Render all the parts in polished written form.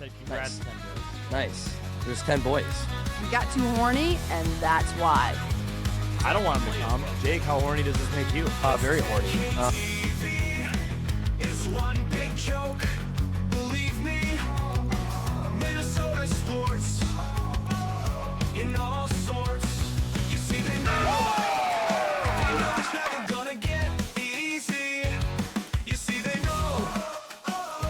said congrats, Nice. 10 boys. Nice. There's 10 boys. We got too horny, and that's why. I don't want him to come. Jake, how horny does this make you? Very horny. It's one big joke, believe me. Minnesota sports in all sorts. You see, they know it's never gonna get easy. You see, they know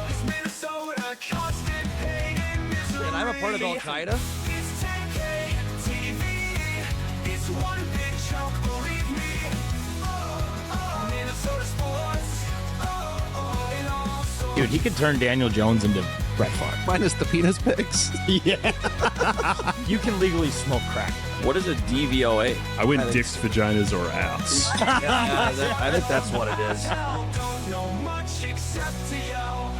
it's Minnesota, constant pain and misery. And I'm a part of Al Qaeda. It's 10K TV. It's one big joke, believe me. Minnesota sports in all sorts. Dude, he could turn Daniel Jones into Brett Favre. Minus the penis pics. Yeah. You can legally smoke crack. What is a DVOA? I went dicks, vaginas, or ass. I think that's what it is. Don't know much except to yell.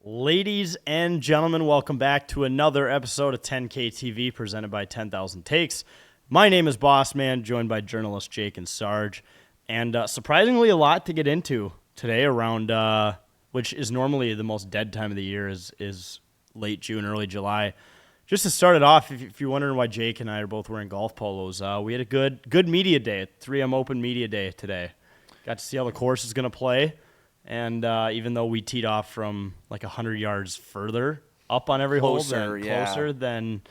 Ladies and gentlemen, welcome back to another episode of 10K TV presented by 10,000 Takes. My name is Bossman, joined by journalists Jake and Sarge. And surprisingly, a lot to get into today around, which is normally the most dead time of the year, is late June, early July. Just to start it off, if you're wondering why Jake and I are both wearing golf polos, we had a good media day, 3M Open Media Day today. Got to see how the course is going to play. And even though we teed off from like 100 yards further up on every hole, closer than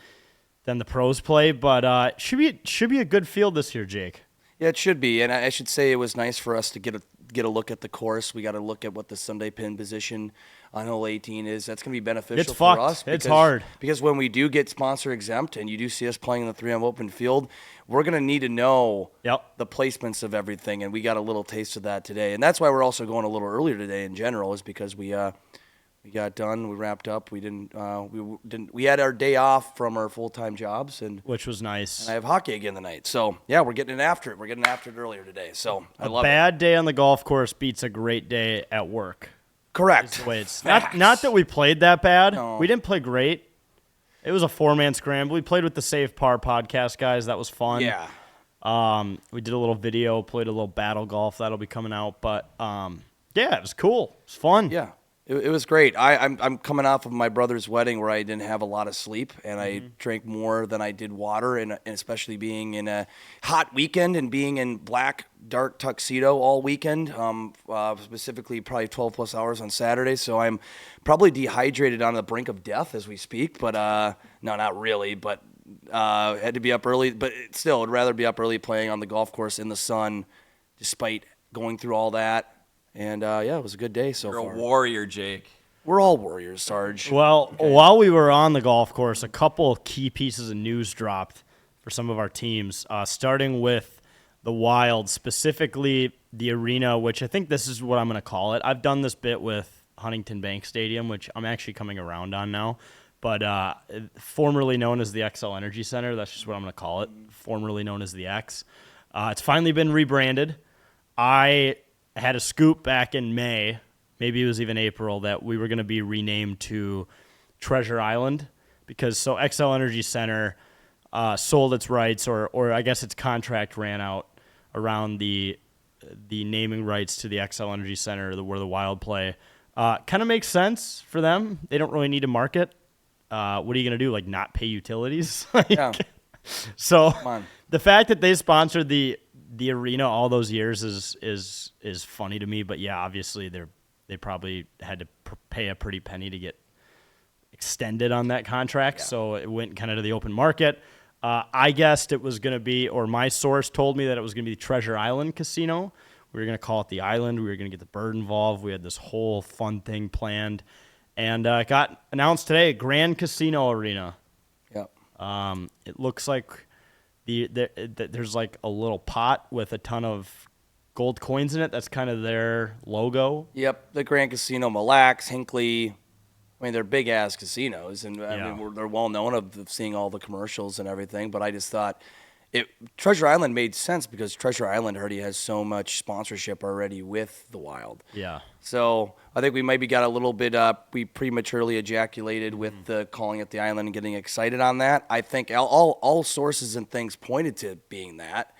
the pros play, but should be a good field this year, Jake. Yeah, it should be. And I should say it was nice for us to get a look at the course. We got to look at what the Sunday pin position on hole 18 is. That's going to be beneficial It's for fucked. us. It's hard. Because when we do get sponsor exempt and you do see us playing in the 3M Open field, we're going to need to know the placements of everything, and we got a little taste of that today. And that's why we're also going a little earlier today in general, is because we got done, we wrapped up. We had our day off from our full-time jobs, and Which was nice. I have hockey again tonight. So, yeah, we're getting after it. We're getting after it earlier today. So, I love A bad day on the golf course beats a great day at work. Correct. Is the way it's not that we played that bad. No. We didn't play great. It was a 4-man scramble. We played with the Save Par podcast guys. That was fun. Yeah. We did a little video, played a little battle golf. That'll be coming out. But, yeah, it was cool. It was fun. Yeah. It was great. I'm coming off of my brother's wedding where I didn't have a lot of sleep, and I drank more than I did water, and especially being in a hot weekend and being in black, dark tuxedo all weekend, specifically probably 12-plus hours on Saturday. So I'm probably dehydrated on the brink of death as we speak, but no, not really, but had to be up early. But still, I'd rather be up early playing on the golf course in the sun despite going through all that. And, yeah, it was a good day so far. You're a warrior, Jake. We're all warriors, Sarge. Well, while we were on the golf course, a couple key pieces of news dropped for some of our teams, starting with the Wild, specifically the arena, which I think this is what I'm going to call it. I've done this bit with Huntington Bank Stadium, which I'm actually coming around on now, but formerly known as the XL Energy Center. That's just what I'm going to call it, formerly known as the X. It's finally been rebranded. I had a scoop back in May, maybe it was even April, that we were going to be renamed to Treasure Island because XL Energy Center sold its rights, or I guess its contract ran out around the naming rights to the XL Energy Center where the Wild play. Kind of makes sense for them. They don't really need to market. What are you going to do, like not pay utilities? Yeah. So Come on. the fact that they sponsored the arena all those years is funny to me, but yeah, obviously they probably had to pay a pretty penny to get extended on that contract, so it went kind of to the open market. I guessed it was going to be, or my source told me that it was going to be the Treasure Island Casino. We were going to call it the Island. We were going to get the bird involved. We had this whole fun thing planned, and it got announced today, Grand Casino Arena. Yep. It looks like there's like a little pot with a ton of gold coins in it. That's kind of their logo. Yep, the Grand Casino, Mille Lacs, Hinckley. I mean, they're big-ass casinos, and I mean, they're well-known of seeing all the commercials and everything, but I just thought Treasure Island made sense because Treasure Island already has so much sponsorship already with the Wild. Yeah. So I think we maybe got a little bit we prematurely ejaculated with the calling it the Island and getting excited on that. I think all sources and things pointed to being that.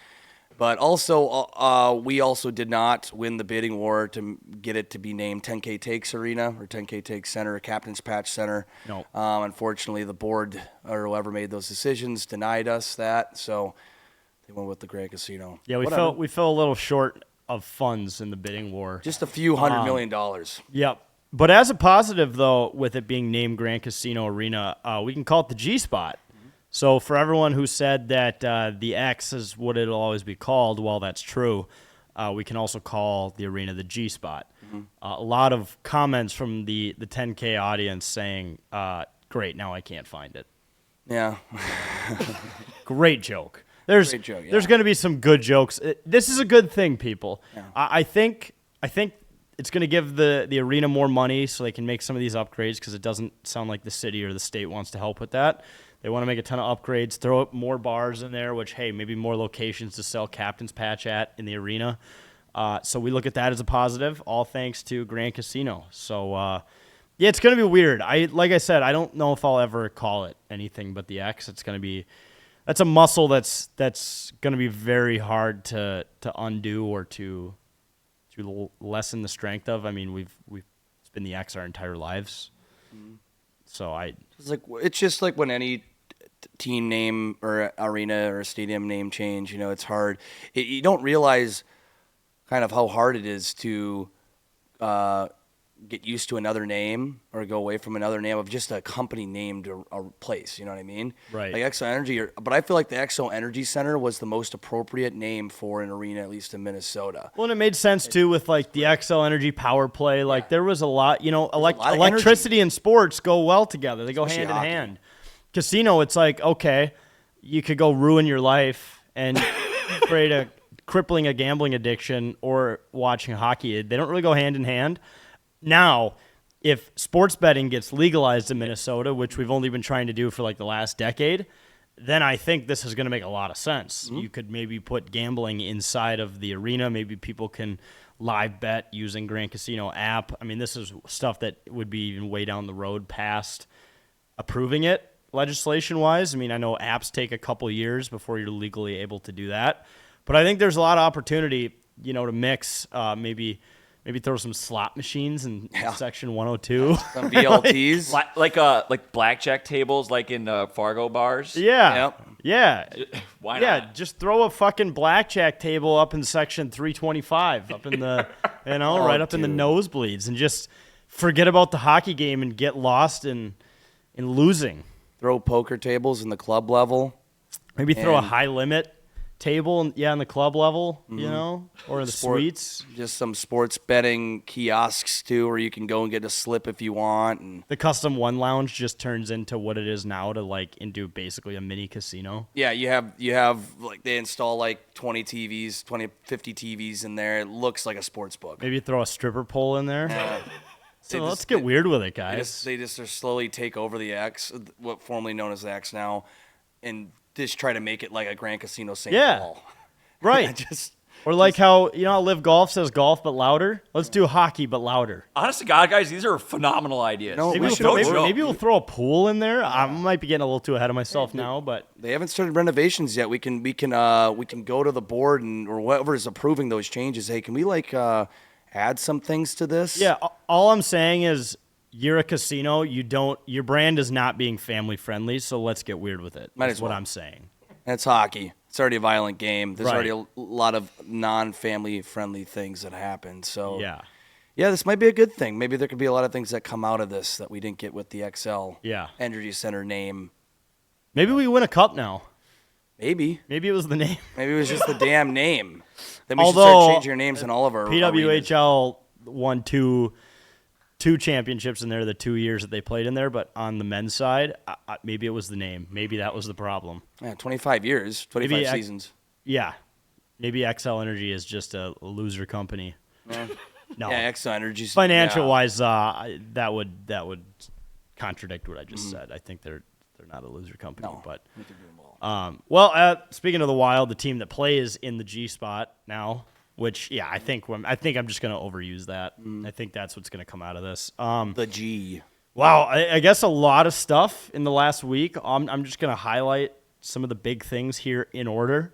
But also, we also did not win the bidding war to get it to be named 10K Takes Arena or 10K Takes Center, Captain's Patch Center. No. Unfortunately, the board or whoever made those decisions denied us that, so they went with the Grand Casino. Yeah, Whatever. we fell a little short of funds in the bidding war. Just a few $100 million. Yep. But as a positive, though, with it being named Grand Casino Arena, we can call it the G Spot. So for everyone who said that the X is what it'll always be called, well, that's true. We can also call the arena the G Spot. A lot of comments from the 10K audience saying, great, now I can't find it. Yeah. Great joke. There's Great joke, yeah. there's going to be some good jokes. This is a good thing, people. Yeah. I think it's going to give the arena more money so they can make some of these upgrades because it doesn't sound like the city or the state wants to help with that. They want to make a ton of upgrades, throw up more bars in there, which, hey, maybe more locations to sell Captain's Patch at in the arena. So we look at that as a positive, all thanks to Grand Casino. So, yeah, it's going to be weird. Like I said, I don't know if I'll ever call it anything but the X. It's going to be – that's a muscle that's going to be very hard to undo or to lessen the strength of. I mean, it's been the X our entire lives. So It's just like when any team name or arena or stadium name change, it's hard. You don't realize kind of how hard it is to get used to another name or go away from another name of just a company named a place. You know what I mean? Right. Like Exo Energy, but I feel like the Exo Energy Center was the most appropriate name for an arena, at least in Minnesota. Well, and it made sense too with like the XL Energy power play. Like there was a lot, lot of electricity and sports go well together. They go Especially hand in hockey. hand. Casino, it's like, okay, you could go ruin your life and create a crippling a gambling addiction or watching hockey. They don't really go hand in hand. Now, if sports betting gets legalized in Minnesota, which we've only been trying to do for like the last decade, then I think this is going to make a lot of sense. Mm-hmm. You could maybe put gambling inside of the arena. Maybe people can live bet using Grand Casino app. I mean, this is stuff that would be even way down the road past approving it legislation-wise. I mean, I know apps take a couple years before you're legally able to do that. But I think there's a lot of opportunity, to mix maybe throw some slot machines in section 102. Some VLTs. like blackjack tables, like in Fargo bars. Yeah. Yep. Yeah. Why Yeah, not? just throw a fucking blackjack table up in section 325, up in the, right up in the nosebleeds, and just forget about the hockey game and get lost in losing. Throw poker tables in the club level. Maybe throw a And- high limit table, in the club level, or in the Sport- suites. Just some sports betting kiosks too, where you can go and get a slip if you want. And The custom one lounge just turns into what it is now into basically a mini casino. yeah, you have like they install like 20 TVs, 50 TVs in there. It looks like a sports book. Maybe throw a stripper pole in there. So They let's just- get weird with it, They guys. they just slowly take over the X, what formerly known as the X now, and just try to make it like a Grand Casino St. Yeah. Paul. Right. Just Or like how Live Golf says golf but louder. Let's do hockey but louder. Honest to God, guys, these are phenomenal ideas. No, Maybe we we'll, should throw, go maybe, through. maybe we'll throw a pool in there. I might be getting a little too ahead of myself now, but They haven't started renovations yet. We can go to the board or whoever is approving those changes. Hey, can we add some things to this? yeah. All I'm saying is you're a casino. Your brand is not being family friendly. So let's get weird with it. Might That's as what well. I'm saying. And it's hockey. It's already a violent game. There's Right. already a lot of non-family friendly things that happen. So Yeah. yeah, this might be a good thing. Maybe there could be a lot of things that come out of this that we didn't get with the XL Yeah. Energy Center name. Maybe we win a cup now. Maybe. Maybe it was the name. Maybe it was just the damn name. Then we should Although, start changing our names in all of our arenas. PWHL won two championships in there the 2 years that they played in there, but on the men's side, maybe it was the name. Maybe that was the problem. Yeah, 25 years, 25 Maybe seasons. Yeah. Maybe XL Energy is just a loser company. No. Yeah, Exo Energy's Financial yeah. wise, that would contradict what I just said. I think they're not a loser company. No, But I think they're doing well. speaking of the Wild, the team that plays in the G spot now, which I think I'm just gonna overuse that. I think that's what's gonna come out of this. The G. Wow, I guess a lot of stuff in the last week. I'm just gonna highlight some of the big things here in order.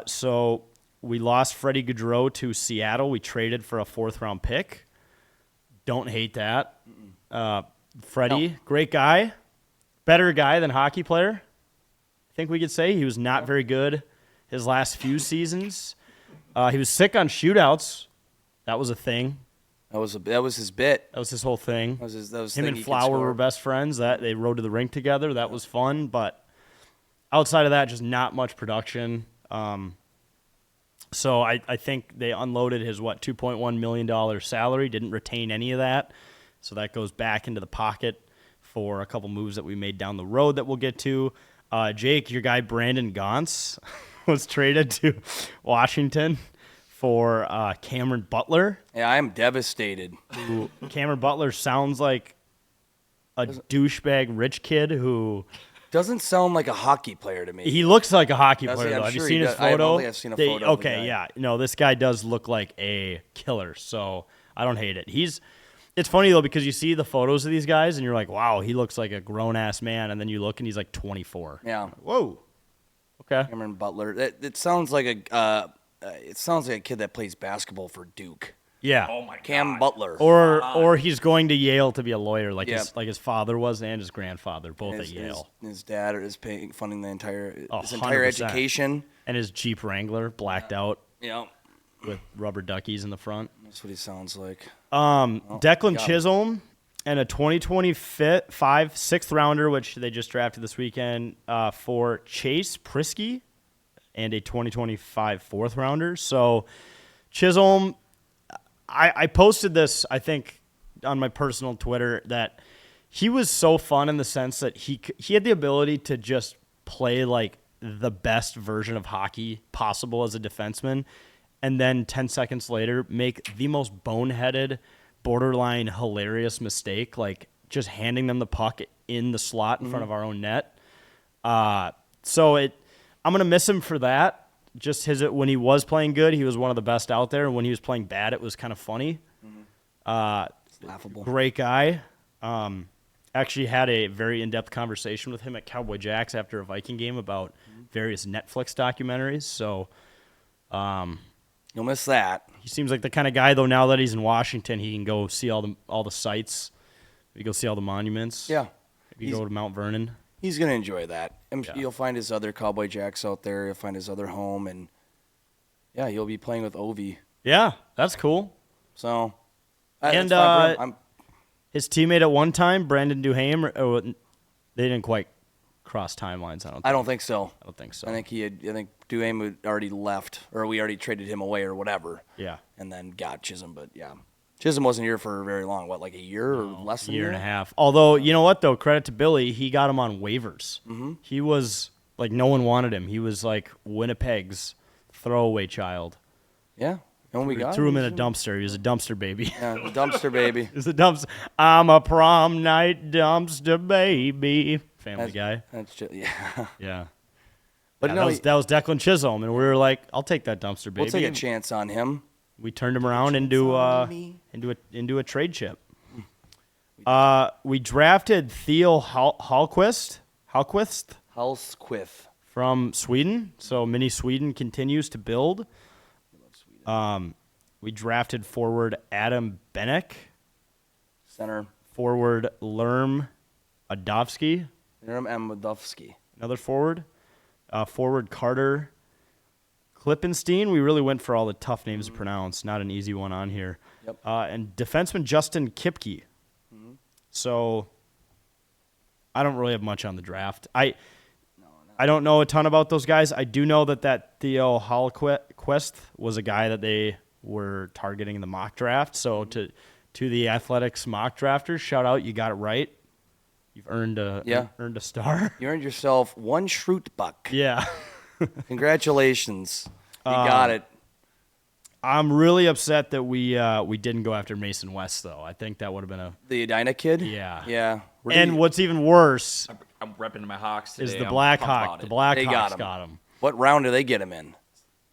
So we lost Freddie Gaudreau to Seattle. We traded for a 4th-round pick. Don't hate that. Freddie, great guy. Better guy than hockey player, I think we could say. He was not very good his last few seasons. He was sick on shootouts. That was a thing. That was his bit. That was his whole thing. That was Him thing and he could Flower score. were best friends. That they rode to the rink together. That was fun. But outside of that, just not much production. So I think they unloaded his, $2.1 million salary, didn't retain any of that. So that goes back into the pocket for a couple moves that we made down the road that we'll get to. Jake, your guy Brandon Gaunce was traded to Washington for Cameron Butler. Yeah, I am devastated. Cameron Butler sounds like a douchebag rich kid who... Doesn't sound like a hockey player to me. He looks like a hockey Does he? player, I'm though. Have you sure seen he his does. I photo? only have seen a photo of the guy. Okay, yeah. No, this guy does look like a killer, so I don't hate it. It's funny, though, because you see the photos of these guys, and you're like, wow, he looks like a grown-ass man, and then you look, and he's like 24. Yeah. Whoa. Okay. Cameron Butler. It sounds like a kid that plays basketball for Duke. Yeah. Oh my Cam God. Butler. Or he's going to Yale to be a lawyer, like Yeah. his father was and his grandfather, both at Yale. His dad is funding his entire 100%. education. And his Jeep Wrangler, blacked out Yeah, with rubber duckies in the front. that's what he sounds like. Declan got him. Chisholm and a 2025 6th-rounder, which they just drafted this weekend, for Chase Prisky, and a 2025 4th-rounder. So Chisholm, I posted this, I think, on my personal Twitter, that he was so fun in the sense that he had the ability to just play like the best version of hockey possible as a defenseman, and then 10 seconds later make the most boneheaded, borderline hilarious mistake, like just handing them the puck in the slot in front of our own net. I'm going to miss him for that. Just when he was playing good, he was one of the best out there, and when he was playing bad, it was kind of funny. It's laughable. Great guy. Actually had a very in-depth conversation with him at Cowboy Jacks after a Viking game about various Netflix documentaries. So You'll miss that. he seems like the kind of guy, though, now that he's in Washington, he can go see all the sites. Maybe go see all the monuments. Yeah, Maybe go to Mount Vernon. he's gonna enjoy that. And Yeah. You'll find his other Cowboy Jacks out there. You'll find his other home, and yeah, you'll be playing with Ovi. Yeah, that's cool. So, And, it's fine for him. His teammate at one time, Brandon Duhame, they didn't quite cross timelines. I don't think so. I don't think so. I think Duhame had already left, or we already traded him away, or whatever. Yeah. And then got Chisholm, but yeah, Chisholm wasn't here for very long. What, like a year or less than Year and a half. Although, you know what, though? Credit to Billy. He got him on waivers. Mm-hmm. He was, like, no one wanted him. He was, like, Winnipeg's throwaway child. Yeah. And we got Threw him in a dumpster. He was a dumpster baby. Yeah, the dumpster baby. He was a dumpster. I'm a prom night dumpster baby. Family Guy. That's just, yeah. Yeah. But Yeah, no, that was Declan Chisholm, and we were like, I'll take that dumpster baby. we'll take a chance on him. We turned him around into a trade chip. We drafted Theo Hallquist Halsquith. from Sweden. So mini Sweden continues to build. We drafted forward Adam Benek, Center. forward Lerm Adovsky, Nerem Amodovsky. another forward. Forward Carter Klippenstein. We really went for all the tough names to pronounce. Not an easy one on here. Yep. And defenseman Justin Kipke. So I don't really have much on the draft. I don't know a ton about those guys. I do know that Theo Hallquist was a guy that they were targeting in the mock draft. So to the Athletics mock drafters, shout out, you got it right. You've earned a star. You earned yourself one Schrute buck. Yeah. Congratulations. You got it. I'm really upset that we didn't go after Mason West, though. I think that would have been The Edina kid? Yeah. Yeah. And what's even worse I'm repping my Hawks today. is the I'm Black pumped Hawk. about The it. Black They Hawks got him. got him. What round did they get him in?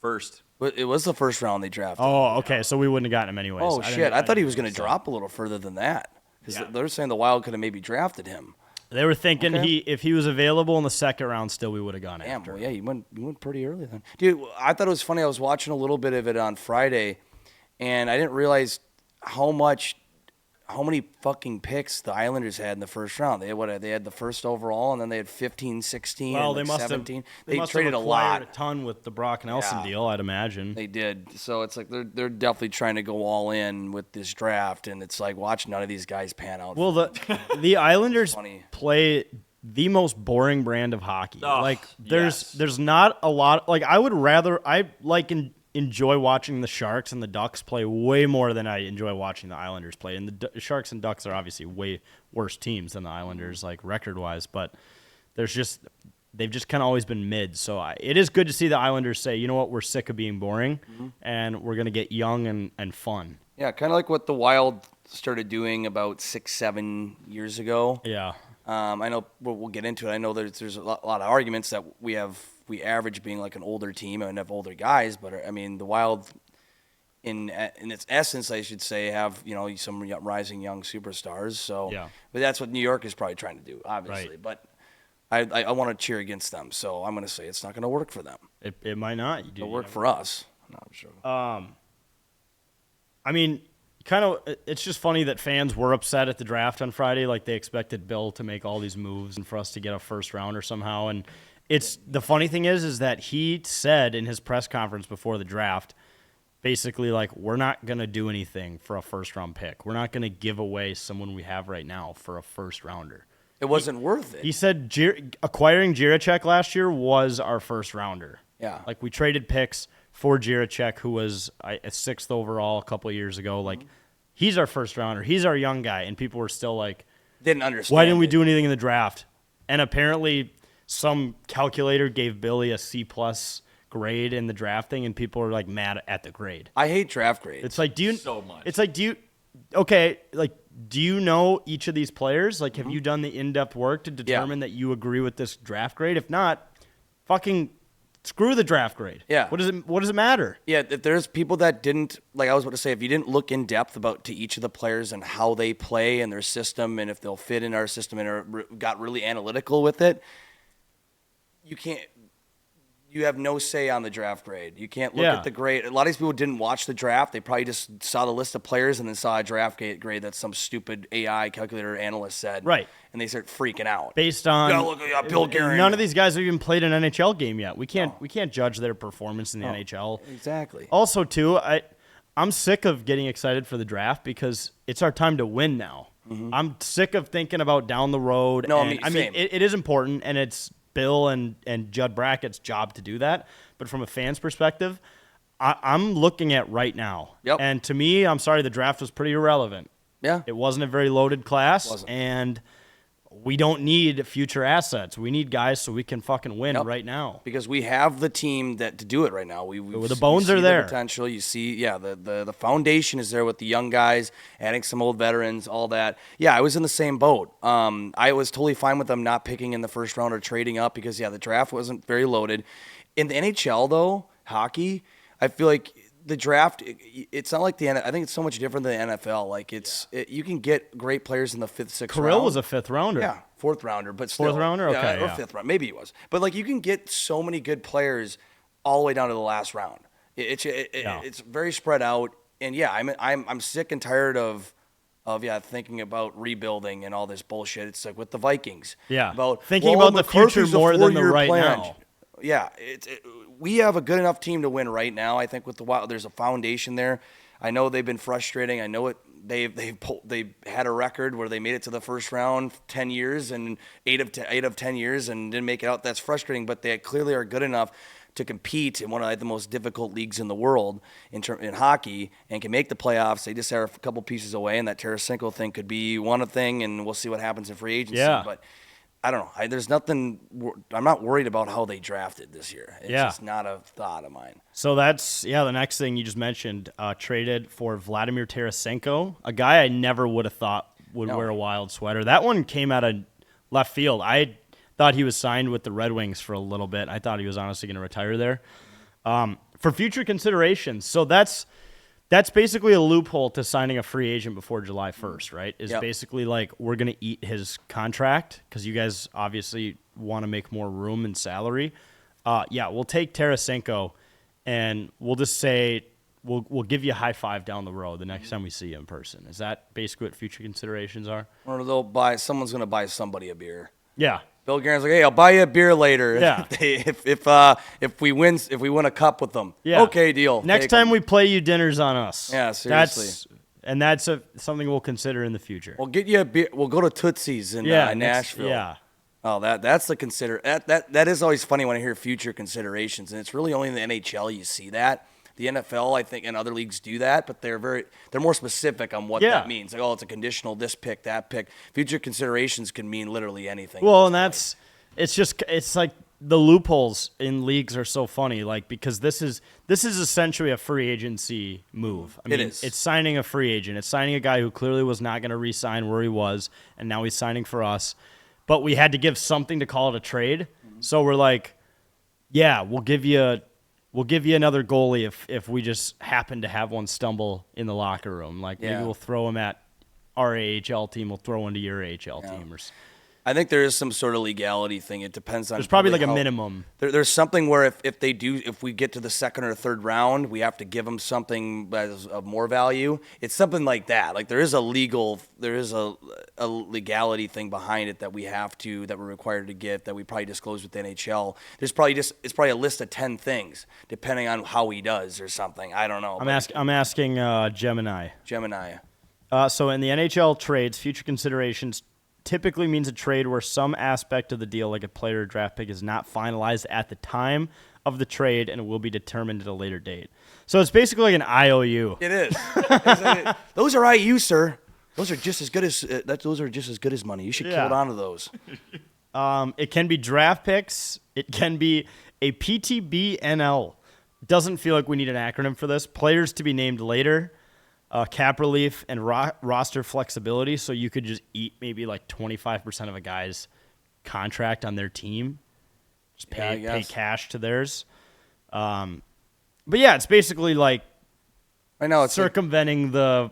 First. It was the first round they drafted. Oh, okay. So we wouldn't have gotten him anyways. Oh, shit. I thought he was going to so. drop a little further than that. Because Yeah. they're saying the Wild could have maybe drafted him. They were thinking Okay. if he was available in the second round, still we would have gone Damn, after well, him. yeah, you went pretty early then. Dude, I thought it was funny. I was watching a little bit of it on Friday, and I didn't realize how many fucking picks the Islanders had in the first round. They had, they had the first overall, and then they had 15, 16, Well, and they like must 17. have. They must traded have a acquired lot. a ton with the Brock Nelson Yeah. deal, I'd imagine. They did. So it's like they're definitely trying to go all in with this draft, and it's like watch none of these guys pan out. Well, the Islanders Funny. play the most boring brand of hockey. Oh, like yes. there's not a lot. Like enjoy watching the Sharks and the Ducks play way more than I enjoy watching the Islanders play. And the Sharks and Ducks are obviously way worse teams than the Islanders, like record wise. But they've just kind of always been mid. So it is good to see the Islanders say, you know what, we're sick of being boring, and we're gonna get young and fun. Yeah, kind of like what the Wild started doing about 6-7 years ago. Yeah. I know we'll get into it. I know there's a lot of arguments that we average being like an older team and have older guys, but I mean the Wild, in its essence, I should say, have some rising young superstars. So, Yeah. But that's what New York is probably trying to do, obviously. Right. But I want to cheer against them, so I'm going to say it's not going to work for them. It might not. It'll work for us. No, I'm sure. I mean, it's just funny that fans were upset at the draft on Friday. Like they expected Bill to make all these moves and for us to get a first rounder somehow. And it's the funny thing is that he said in his press conference before the draft, basically like, we're not going to do anything for a first round pick. We're not going to give away someone we have right now for a first rounder. It wasn't worth it. He said acquiring Jiricek last year was our first rounder. Yeah. Like we traded picks for Jiricek, who was a sixth overall a couple of years ago. Like he's our first rounder. He's our young guy. And people were still like, Didn't understand. why didn't we it. do anything in the draft? And apparently some calculator gave Billy a C+ grade in the drafting, and people are like mad at the grade. I hate draft grades. It's like, So much. It's like, do you know each of these players? Like, have you done the in-depth work to determine that you agree with this draft grade? If not, fucking screw the draft grade. Yeah. What does it matter? Yeah, if there's people that didn't, like I was about to say, if you didn't look in depth to each of the players and how they play and their system and if they'll fit in our system and got really analytical with it, you have no say on the draft grade. You can't look at the grade. A lot of these people didn't watch the draft. They probably just saw the list of players and then saw a draft grade that some stupid AI calculator analyst said. Right. And they start freaking out. Based on Yeah, look, yeah, Bill Guerin. None of these guys have even played an NHL game yet. We can't judge their performance in the NHL. Exactly. Also, too, I'm sick of getting excited for the draft because it's our time to win now. I'm sick of thinking about down the road. No, and, same. it is important, and it's Bill and Judd Brackett's job to do that. But from a fan's perspective, I'm looking at right now. Yep. And to me, I'm sorry, the draft was pretty irrelevant. Yeah. It wasn't a very loaded class, Wasn't. and we don't need future assets. We need guys so we can fucking win Yep. right now. Because we have the team to do it right now. The bones you are see there. The potential. You see, the foundation is there with the young guys, adding some old veterans, all that. Yeah, I was in the same boat. I was totally fine with them not picking in the first round or trading up because, the draft wasn't very loaded. In the NHL, though, hockey, I feel like the draft, it's not like I think it's so much different than the NFL. Like, you can get great players in the fifth, sixth round. Kirill was a fifth rounder. Yeah, fourth rounder, but still. Fourth rounder? Okay, or yeah. fifth round. Maybe he was. But, like, you can get so many good players all the way down to the last round. It's very spread out. And, I'm sick and tired of thinking about rebuilding and all this bullshit. It's like with the Vikings. Yeah. About Thinking about the future McCarthy's a more than the 4-year right plan. now. Yeah, we have a good enough team to win right now. I think with the Wild, there's a foundation there. I know they've been frustrating. I know it. They had a record where they made it to the first round 10 years and 8 of 10 years and didn't make it out. That's frustrating, but they clearly are good enough to compete in one of the most difficult leagues in the world in hockey and can make the playoffs. They just are a couple pieces away, and that Tarasenko thing could be one thing, and we'll see what happens in free agency. Yeah. But I don't know. There's nothing. I'm not worried about how they drafted this year. It's just not a thought of mine. So that's, the next thing you just mentioned, traded for Vladimir Tarasenko, a guy I never would have thought would wear a Wild sweater. That one came out of left field. I thought he was signed with the Red Wings for a little bit. I thought he was honestly going to retire there. For future considerations. So that's That's basically a loophole to signing a free agent before July 1st, right? Is Yep. basically like we're going to eat his contract because you guys obviously want to make more room in salary. Yeah, we'll take Tarasenko and we'll just say we'll give you a high five down the road the next time we see you in person. Is that basically what future considerations are? Or someone's going to buy somebody a beer. Yeah. Bill Guerin's like, hey, I'll buy you a beer later. Yeah. if we win a cup with them. Yeah. Okay, deal. Next Take time 'em. we play you, dinner's on us. Yeah, seriously. That's something we'll consider in the future. We'll get you a beer. We'll go to Tootsie's in Nashville. Yeah. Oh, that's the that is always funny when I hear future considerations, and it's really only in the NHL you see that. The NFL, I think, and other leagues do that, but they're more specific on what that means. Like, oh, it's a conditional, this pick, that pick. Future considerations can mean literally anything. Well, and it's like the loopholes in leagues are so funny, like because this is essentially a free agency move. I mean, is. It's signing a free agent. It's signing a guy who clearly was not going to re-sign where he was, and now he's signing for us. But we had to give something to call it a trade, so we're like, yeah, we'll give you another goalie if we just happen to have one stumble in the locker room. Like maybe we'll throw him at our AHL team, we'll throw one to your AHL team. I think there is some sort of legality thing. It depends on. There's probably like a minimum. There's something where if we get to the second or third round, we have to give them something of more value. It's something like that. Like there is a legality thing behind it that we're required to get, that we probably disclose with the NHL. It's probably a list of 10 things depending on how he does or something. I don't know. I'm asking Gemini. So in the NHL trades, future considerations typically means a trade where some aspect of the deal, like a player or draft pick, is not finalized at the time of the trade and will be determined at a later date. So it's basically like an IOU. It is. Those are IU, sir. Those are just as good as money. You should hold on to those. It can be draft picks. It can be a PTBNL. Doesn't feel like we need an acronym for this. Players to be named later. Cap relief and roster flexibility, so you could just eat maybe like 25% of a guy's contract on their team, just pay cash to theirs. But yeah, it's basically like I know it's circumventing the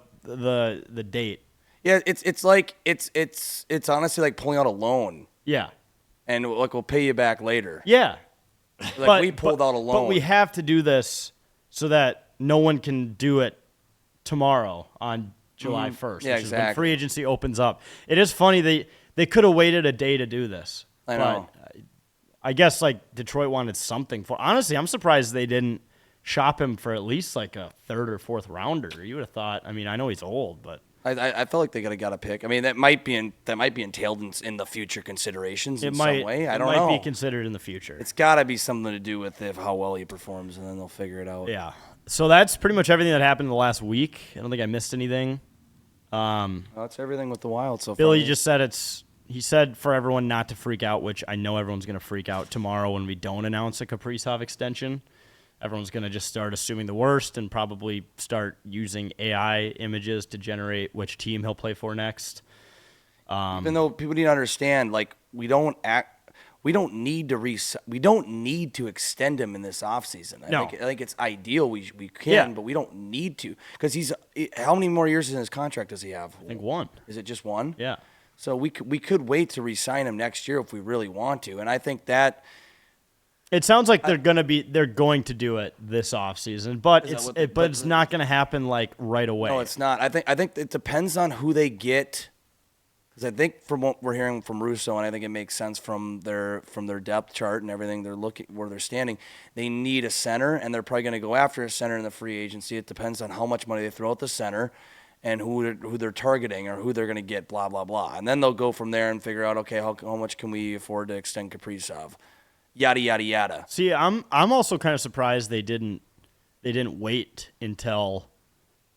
date. Yeah, it's like it's honestly like pulling out a loan. Yeah, and like we'll pay you back later. Yeah, like we pulled out a loan, but we have to do this so that no one can do it tomorrow on July 1st, yeah, which is when exactly. free agency opens up. It is funny they could have waited a day to do this. I know. I guess like Detroit wanted something for. Honestly, I'm surprised they didn't shop him for at least like a third or fourth rounder. You would have thought. I mean, I know he's old, but I feel like they could have got a pick. I mean, that might be entailed in the future considerations in some way. I don't know. It might be considered in the future. It's got to be something to do with how well he performs, and then they'll figure it out. Yeah. So that's pretty much everything that happened in the last week. I don't think I missed anything. That's everything with the Wild so far. Billy just said he said for everyone not to freak out, which I know everyone's going to freak out tomorrow when we don't announce a Kaprizov extension. Everyone's going to just start assuming the worst and probably start using AI images to generate which team he'll play for next. Even though people need to understand, like we don't need to extend him in this offseason. I think it's ideal we can, but we don't need to because how many more years in his contract does he have? I think one. Is it just one? Yeah. So we could wait to re-sign him next year if we really want to, and I think that it sounds like they're going to do it this offseason, but it's not going to happen like right away. No, it's not. I think it depends on who they get. Because I think from what we're hearing from Russo, and I think it makes sense from their depth chart and everything they're looking where they're standing, they need a center, and they're probably going to go after a center in the free agency. It depends on how much money they throw at the center, and who they're targeting or who they're going to get. Blah blah blah, and then they'll go from there and figure out how much can we afford to extend Kaprizov, yada yada yada. See, I'm also kind of surprised they didn't wait until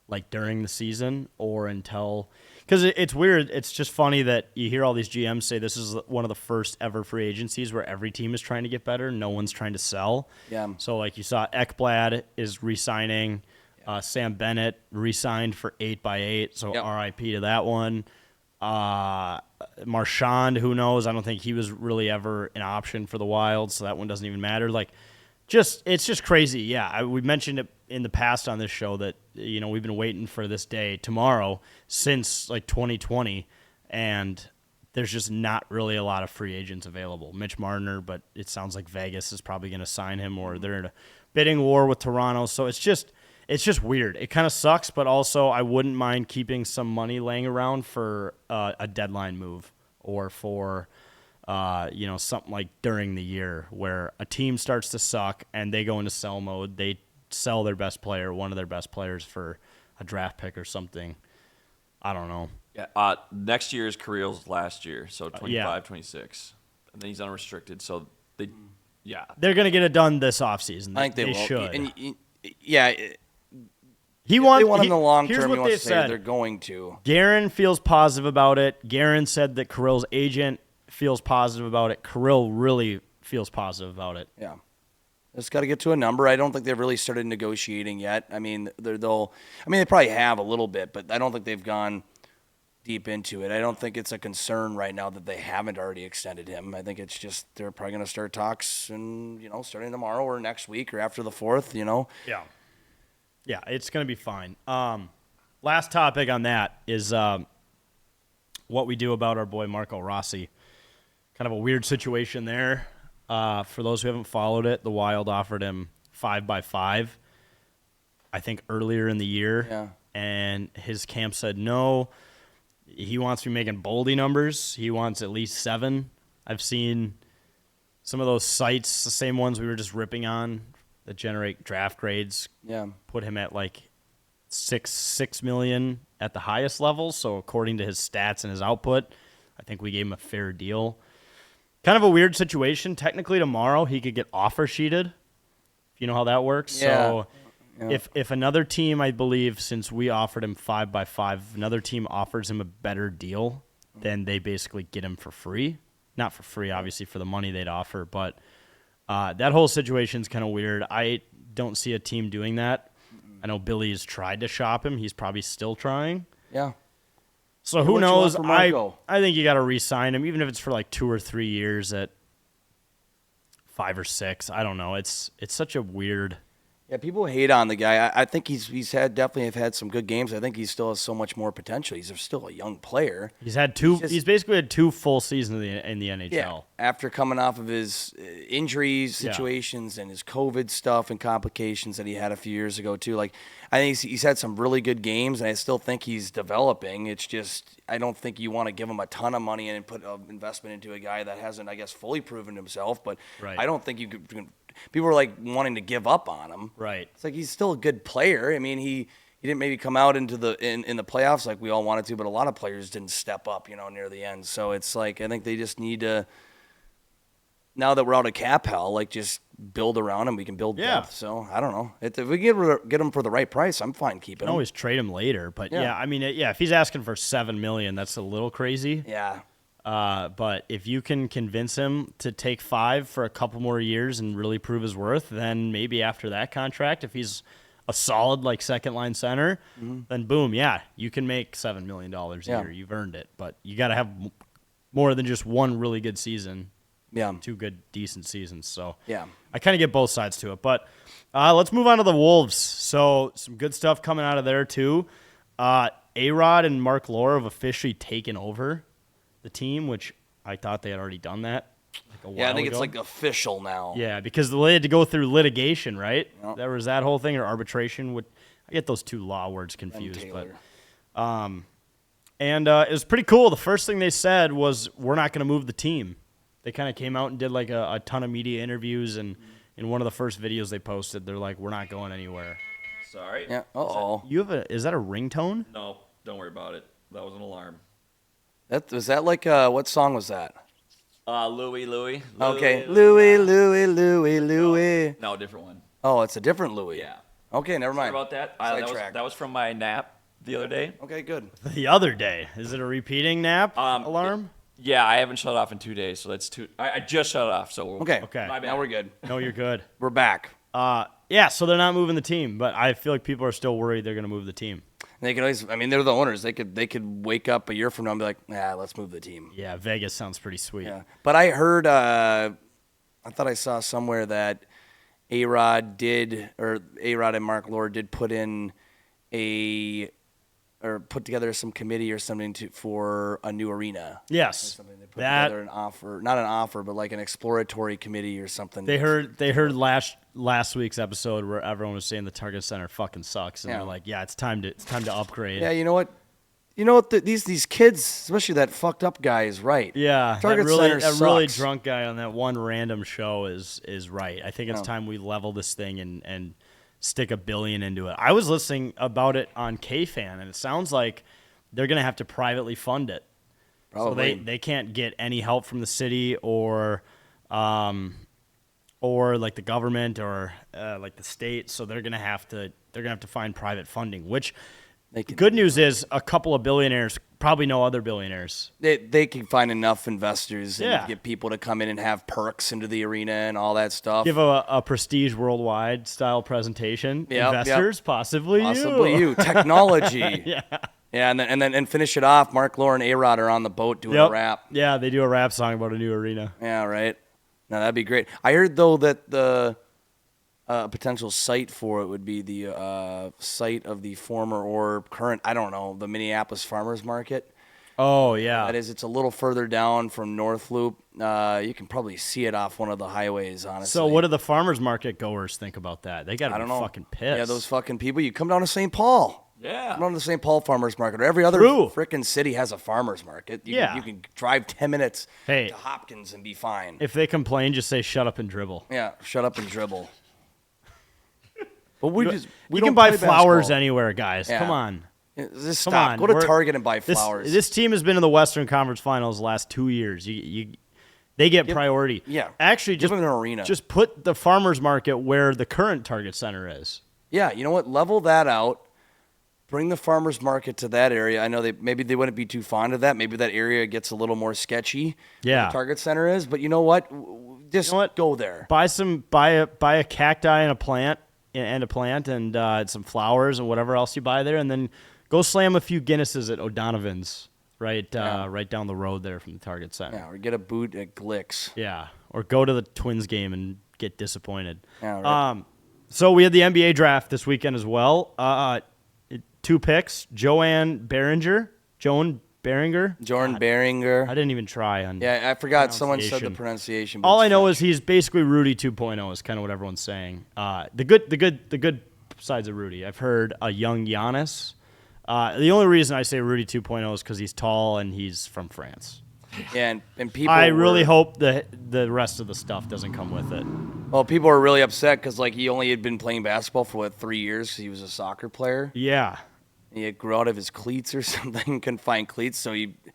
like during the season or until. Because it's weird. It's just funny that you hear all these GMs say this is one of the first ever free agencies where every team is trying to get better. No one's trying to sell. Yeah. So, like you saw, Ekblad is re-signing. Sam Bennett re-signed for 8x8. So, RIP to that one. Marchand, who knows? I don't think he was really ever an option for the Wild. So, that one doesn't even matter. Like, it's just crazy. Yeah, we mentioned it in the past on this show that we've been waiting for this day tomorrow since like 2020, and there's just not really a lot of free agents available. Mitch Marner, but it sounds like Vegas is probably going to sign him, or they're in a bidding war with Toronto. So it's just weird. It kind of sucks, but also I wouldn't mind keeping some money laying around for a deadline move or for something like during the year where a team starts to suck and they go into sell mode. They sell their best player, one of their best players, for a draft pick or something. I don't know. Yeah. Next year is Carrillo's last year, so 25, 26. And then he's unrestricted, so they're going to get it done this offseason. I think they will. should. And, He they wants want him in the long here's term. what He wants they to say said. they're going to. Guerin feels positive about it. Guerin said that Carrillo's agent feels positive about it. Carrillo really feels positive about it. Yeah. It's got to get to a number. I don't think they've really started negotiating yet. I mean, they probably have a little bit, but I don't think they've gone deep into it. I don't think it's a concern right now that they haven't already extended him. I think it's just they're probably going to start talks and, starting tomorrow or next week or after the 4th, Yeah. Yeah, it's going to be fine. Last topic on that is what we do about our boy Marco Rossi. Kind of a weird situation there. For those who haven't followed it, the Wild offered him 5x5, I think earlier in the year. Yeah. And his camp said no. He wants to be making boldy numbers. He wants at least 7. I've seen some of those sites, the same ones we were just ripping on, that generate draft grades. Yeah. Put him at like $6 million at the highest level. So according to his stats and his output, I think we gave him a fair deal. Kind of a weird situation. Technically, tomorrow he could get offer sheeted. If you know how that works. Yeah. So if another team, I believe, since we offered him 5x5, if another team offers him a better deal, then they basically get him for free. Not for free, obviously, for the money they'd offer. But that whole situation's kind of weird. I don't see a team doing that. I know Billy's tried to shop him. He's probably still trying. Yeah. So who What you want knows? for I Marco? think you got to re-sign him, even if it's for like 2 or 3 years at 5 or 6. I don't know. It's such a weird. Yeah, people hate on the guy. I think he's definitely had some good games. I think he still has so much more potential. He's still a young player. He's had two. He's basically had 2 full seasons in the NHL. Yeah, after coming off of his injury situations and his COVID stuff and complications that he had a few years ago too. Like, I think he's had some really good games, and I still think he's developing. It's just I don't think you want to give him a ton of money and put an investment into a guy that hasn't, I guess, fully proven himself. But Right. I don't think you could. People are like wanting to give up on him. Right. It's like he's still a good player. I mean, he didn't maybe come out into in the playoffs like we all wanted to, but a lot of players didn't step up, near the end. So it's like I think they just need to. Now that we're out of cap hell, like just build around him. We can build depth. So I don't know. If we get him for the right price, I'm fine keeping You can him. always trade him later, but I mean, if he's asking for $7 million, that's a little crazy. Yeah. But if you can convince him to take 5 for a couple more years and really prove his worth, then maybe after that contract, if he's a solid like second line center, then boom, you can make $7 million a year. You've earned it. But you got to have more than just one really good season. Yeah. 2 good, decent seasons. So Yeah. I kind of get both sides to it. But let's move on to the Wolves. So some good stuff coming out of there too. A-Rod and Mark Lore have officially taken over the team, which I thought they had already done that like a while I think ago. it's like official now. Yeah, because they had to go through litigation, right? Yep. There was that whole thing, or arbitration. I get those 2 law words confused. But and it was pretty cool. The first thing they said was, we're not going to move the team. They kind of came out and did like a ton of media interviews, and in one of the first videos they posted, they're like, we're not going anywhere. Sorry. Yeah. Uh-oh. Is that a ringtone? No, don't worry about it. That was an alarm. Was that like what song was that? Louie. Okay. Louie. No, different one. Oh, it's a different Louie. Yeah. Okay, never Sorry mind. about that. Sidetrack. That was from my nap the other day. Okay, good. The other day. Is it a repeating nap alarm? Yeah, I haven't shut it off in 2 days, so that's 2. I just shut it off, so Okay. Okay. My bad. Now we're good. No, you're good. We're back. So they're not moving the team, but I feel like people are still worried they're going to move the team. They can always. I mean, they're the owners. They could wake up a year from now and be like, let's move the team. Yeah, Vegas sounds pretty sweet. Yeah. But I heard. I thought I saw somewhere that A-Rod and Mark Lord did put together some committee or something for a new arena. Yes, Something they put together an offer, not an offer, but like an exploratory committee or something. They heard last week's episode where everyone was saying the Target Center fucking sucks, and they're like, yeah, it's time to upgrade. Yeah, you know what? These kids, especially that fucked up guy, is right. Yeah, Target that Center really sucks. drunk guy on that one random show is right. I think it's time we level this thing and stick $1 billion into it. I was listening about it on KFan, and it sounds like they're gonna have to privately fund it. Probably. So they can't get any help from the city or like the government or like the state. So they're gonna have to find private funding. Which good news is a couple of billionaires probably know other billionaires. They can find enough investors and Yeah. get people to come in and have perks into the arena and all that stuff. Give a Prestige Worldwide style presentation. Yep, Investors, possibly you. Technology. Yeah. Yeah, and then finish it off. Mark Lore and A-Rod are on the boat doing a rap. Yeah, they do a rap song about a new arena. Yeah, right. No, that'd be great. I heard though that the potential site for it would be the site of the former or current, I don't know, the Minneapolis Farmers Market. Oh, yeah. That is, it's a little further down from North Loop. You can probably see it off one of the highways, honestly. So what do the farmers market goers think about that? They got I to don't be know. fucking pissed. Yeah, those fucking people. You come down to St. Paul. Yeah. Come down to the St. Paul Farmers Market. Or every other True. frickin' city has a farmers market. You can drive 10 minutes Hey. to Hopkins and be fine. If they complain, just say shut up and dribble. Yeah, shut up and dribble. But we You don't can buy play flowers basketball. anywhere, guys. Yeah. Come on. Just Come stop. on. Go to We're- Target and buy flowers. This team has been in the Western Conference Finals the last 2 years. They get priority. yeah. Actually, Give just them an arena. Just put the farmers market where the current Target Center is. Yeah, you know what? Level that out. Bring the farmers market to that area. I know maybe they wouldn't be too fond of that. Maybe that area gets a little more sketchy. Yeah. where the Target Center is, but you know what? Just go there. Buy a cacti and a plant and some flowers and whatever else you buy there, and then go slam a few Guinnesses at O'Donovan's right down the road there from the Target Center. Yeah, or get a boot at Glick's. Yeah, or go to the Twins game and get disappointed. Yeah, right. So we had the NBA draft this weekend as well. 2 picks: Joan Beringer. Jordan Beringer. I didn't even try on. Yeah, I forgot. Someone said the pronunciation. pronunciation. But All it's I know French. is he's basically Rudy 2.0 is kind of what everyone's saying. The good sides of Rudy. I've heard a young Giannis. The only reason I say Rudy 2.0 is because he's tall and he's from France. Yeah, and people. I really hope the rest of the stuff doesn't come with it. Well, people are really upset because he only had been playing basketball for 3 years. 'Cause he was a soccer player. Yeah, He had grew out of his cleats or something. Couldn't find cleats, so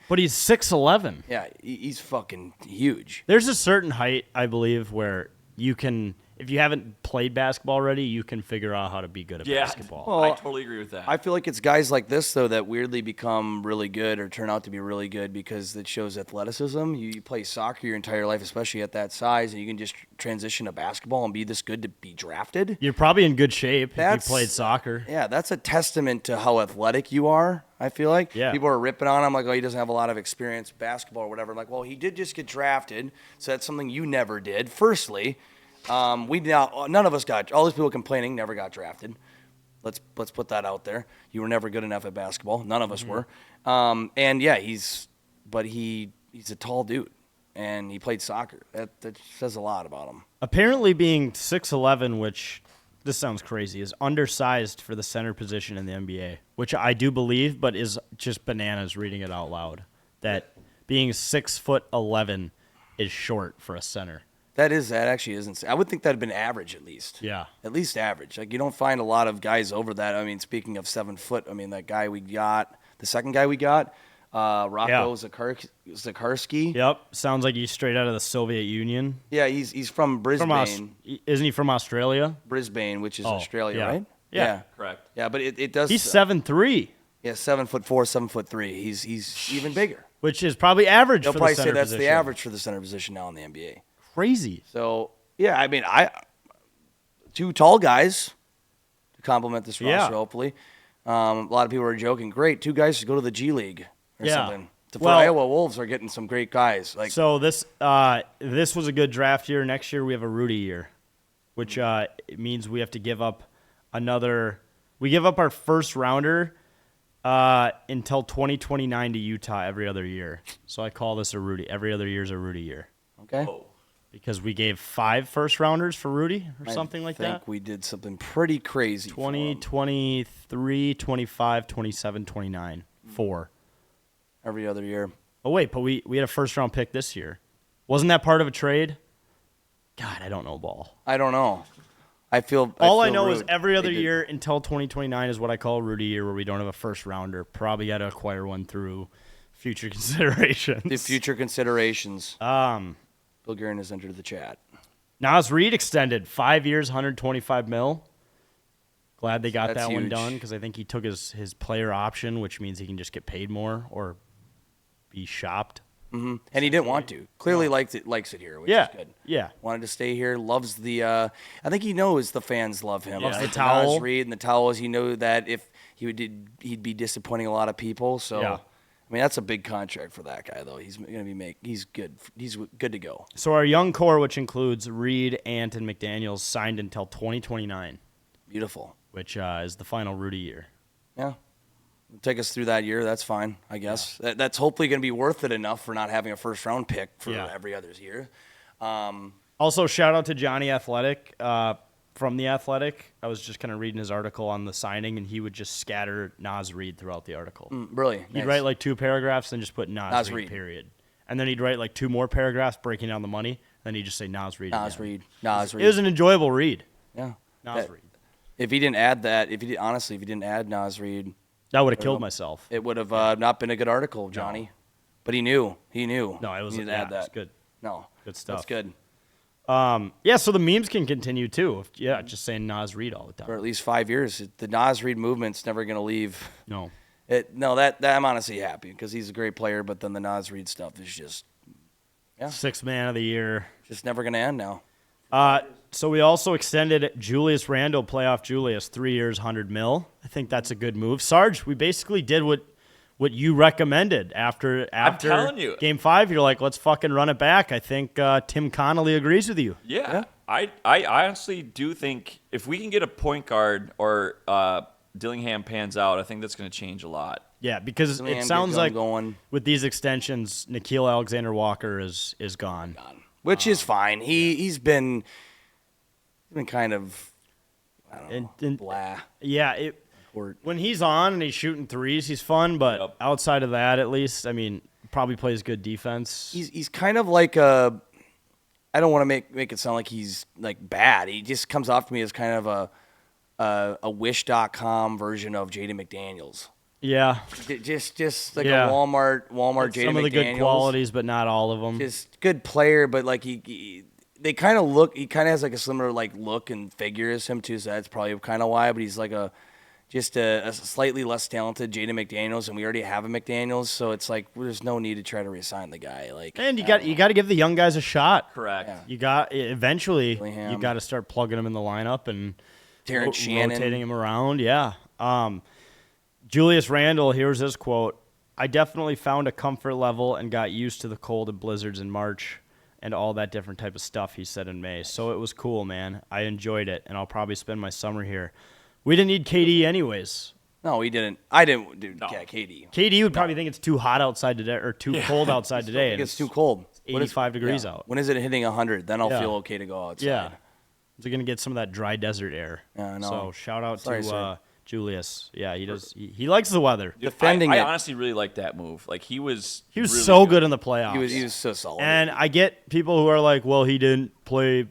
but he's 6'11". he's fucking huge. There's a certain height, I believe, where you can, if you haven't played basketball already, you can figure out how to be good at basketball. Well, I totally agree with that. I feel like it's guys like this, though, that weirdly become really good or turn out to be really good because it shows athleticism. You play soccer your entire life, especially at that size, and you can just transition to basketball and be this good to be drafted. You're probably in good shape if That's- you played soccer. Yeah, that's a testament to how athletic you are, I feel like. Yeah. People are ripping on him like, oh, he doesn't have a lot of experience in basketball or whatever. I'm like, well, he did just get drafted, so that's something you never did. Firstly, none of us got, all these people complaining never got drafted. Let's put that out there. You were never good enough at basketball. None of us were. And yeah, he's a tall dude, and he played soccer. That says a lot about him. Apparently being 6'11", which, this sounds crazy, is undersized for the center position in the NBA, which I do believe, but is just bananas reading it out loud. That being 6'11" is short for a center. That actually isn't. I would think that'd been average at least. Yeah. At least average. Like, you don't find a lot of guys over that. I mean, speaking of 7 foot, I mean, that guy we got, the second guy we got, Rocco Zakarsky. Yep, sounds like he's straight out of the Soviet Union. Yeah, he's from Brisbane. Isn't he from Australia? Brisbane, which is Oh, Australia, yeah. right? Yeah. Correct. Yeah, but it does. He's 7'3", Yeah, 7'4", 7'3". He's even bigger. which is probably average They'll for probably the say center that's position. the average for the center position now in the NBA. Crazy. So yeah, I mean, 2 tall guys to complement this roster. Yeah. Hopefully, a lot of people are joking. Great, 2 guys to go to the G League or Yeah. something. The Well- Iowa Wolves are getting some great guys. Like, So this was a good draft year. Next year we have a Rudy year. which it means we have to give up we give up our first rounder until 2029 to Utah every other year. So I call this a Rudy. Every other year is a Rudy year. Okay. Because we gave 5 first rounders for Rudy or something like that. I think we did something pretty crazy. 20, 23, 25, 27, 29. 4. Every other year. Oh, wait, but we had a first-round pick this year. Wasn't that part of a trade? God, I don't know ball. I don't know. All I know is rude. every other They did- year until 2029 is what I call a Rudy year, where we don't have a first-rounder. Probably got to acquire one through future considerations. The future considerations. Bill Guerin has entered the chat. Nas Reed extended 5 years, 125 mil. Glad they got That's that one huge. done because I think he took his player option, which means he can just get paid more or be shopped. And he didn't want to. Clearly likes it here, which Yeah, is good. yeah. Wanted to stay here. Loves the. I think he knows the fans love him. Yeah, Loves the Nas towel. Reed and the towels. He knew that if he'd be disappointing a lot of people. So, Yeah. I mean, that's a big contract for that guy, though. He's gonna be He's good. He's good to go. So our young core, which includes Reed, Ant, and McDaniels, signed until 2029, Beautiful. which is the final Rudy year. Yeah. Take us through that year. That's fine, I guess. That's hopefully going to be worth it enough for not having a first round pick for Yeah. every other year. Also, shout out to Johnny Athletic from The Athletic. I was just kind of reading his article on the signing, and he would just scatter Nas Reed throughout the article. Really? He'd Nice. write like 2 paragraphs and just put Nas Reed. Reed, period. And then he'd write like 2 more paragraphs breaking down the money. Then he'd just say Nas Reed. Nas again. Reed. Nas Reed. It was an enjoyable read. Yeah. Nas That- Reed. If he didn't add that, if he didn't add Nas Reed, That would have killed myself. it would have not been a good article, Johnny. But he knew. He knew. No, it was He didn't yeah, add that. It's good. No. Good stuff. That's good. Yeah, so the memes can continue too. Yeah, just saying Nas Reed all the For time. at least 5 years. The Nas Reed movement's never going to leave. No. That I'm honestly happy because he's a great player, but then the Nas Reed stuff is just 6th man of the year. never going to end now. So we also extended Julius Randle, playoff Julius, 3 years, 100 mil. I think that's a good move. Sarge, we basically did what you recommended after telling you. Game 5. You're like, let's fucking run it back. I think Tim Connolly agrees with you. Yeah. I honestly do think if we can get a point guard or Dillingham pans out, I think that's going to change a lot. Yeah, because Dillingham it gets sounds like going. with these extensions, Nikhil Alexander-Walker is gone. Which is fine. He's been kind of, I don't know, And- blah. Yeah, when he's on and he's shooting threes, he's fun. But Yep. outside of that, at least, I mean, probably plays good defense. He's kind of like a. I don't want to make it sound like he's like bad. He just comes off to me as kind of a Wish.com version of Jaden McDaniels. Yeah, Just like Yeah. a Walmart Jaden some of the good McDaniels. qualities, but not all of them. Just good player, but like they kind of look. He kind of has like a similar like look and figure as him too. So that's probably kind of why. But he's like a slightly less talented Jaden McDaniels, and we already have a McDaniels. So it's like there's no need to try to resign the guy. Like, And you got to give the young guys a shot. Correct. Yeah. You got eventually Dillingham. you got to start plugging them in the lineup and Terrence Shannon. rotating them around. Yeah. Julius Randle, here's his quote. I definitely found a comfort level and got used to the cold and blizzards in March and all that different type of stuff, he said in May. So it was cool, man. I enjoyed it, and I'll probably spend my summer here. We didn't need KD anyways. No, he didn't. I didn't. Dude, yeah, KD. KD would probably think it's too hot outside today or too cold outside today. and It's too cold. What 85 degrees out. When is it hitting 100? Then I'll Yeah. feel okay to go outside. Yeah. They're going to get some of that dry desert air. Yeah, I know. So shout out Sorry, to sir. Julius. Yeah, he does. He likes the weather. Defending I it. honestly really like that move. Like he was really so good in the playoffs. He was so solid. And I get people who are like, well, he didn't play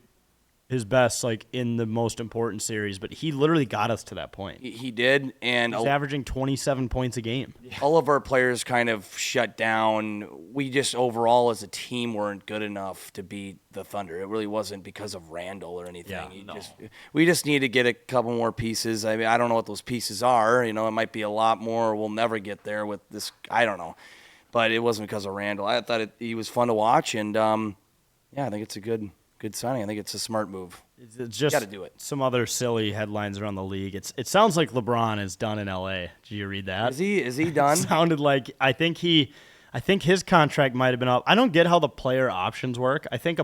his best like in the most important series, but he literally got us to that point. he did, and He's averaging 27 points a game. all of our players kind of shut down. We just overall as a team weren't good enough to beat the Thunder. It really wasn't because of Randall or anything. Yeah, We just need to get a couple more pieces. I mean, I don't know what those pieces are. You know, it might be a lot more. We'll never get there with this. I don't know. But it wasn't because of Randall. I thought he was fun to watch, and yeah, I think it's a good signing. I think it's a smart move. It's just Gotta do it. some other silly headlines around the league. It sounds like LeBron is done in LA. Did you read that? Is he done? Sounded like I think his contract might have been up. I don't get how the player options work. I think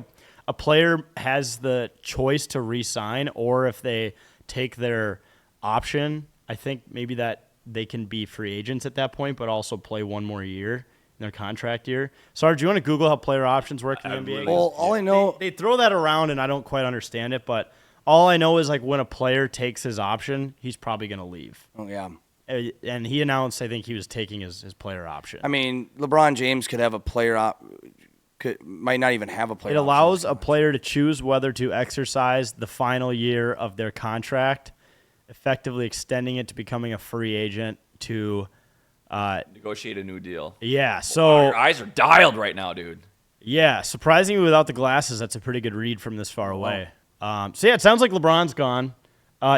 a player has the choice to re-sign, or if they take their option, I think maybe that they can be free agents at that point, but also play one more year in their contract year. Sarge, do you want to Google how player options work in the NBA? Well, all I know, They throw that around, and I don't quite understand it, but all I know is like when a player takes his option, he's probably going to leave. oh yeah. And he announced, I think he was taking his player option. I mean, LeBron James could have a player might not even have a player. It allows a player to choose whether to exercise the final year of their contract, effectively extending it to becoming a free agent to Negotiate a new deal. yeah. So Your eyes are dialed right now, dude. yeah, surprisingly without the glasses, that's a pretty good read from this far away. So yeah, it sounds like LeBron's gone.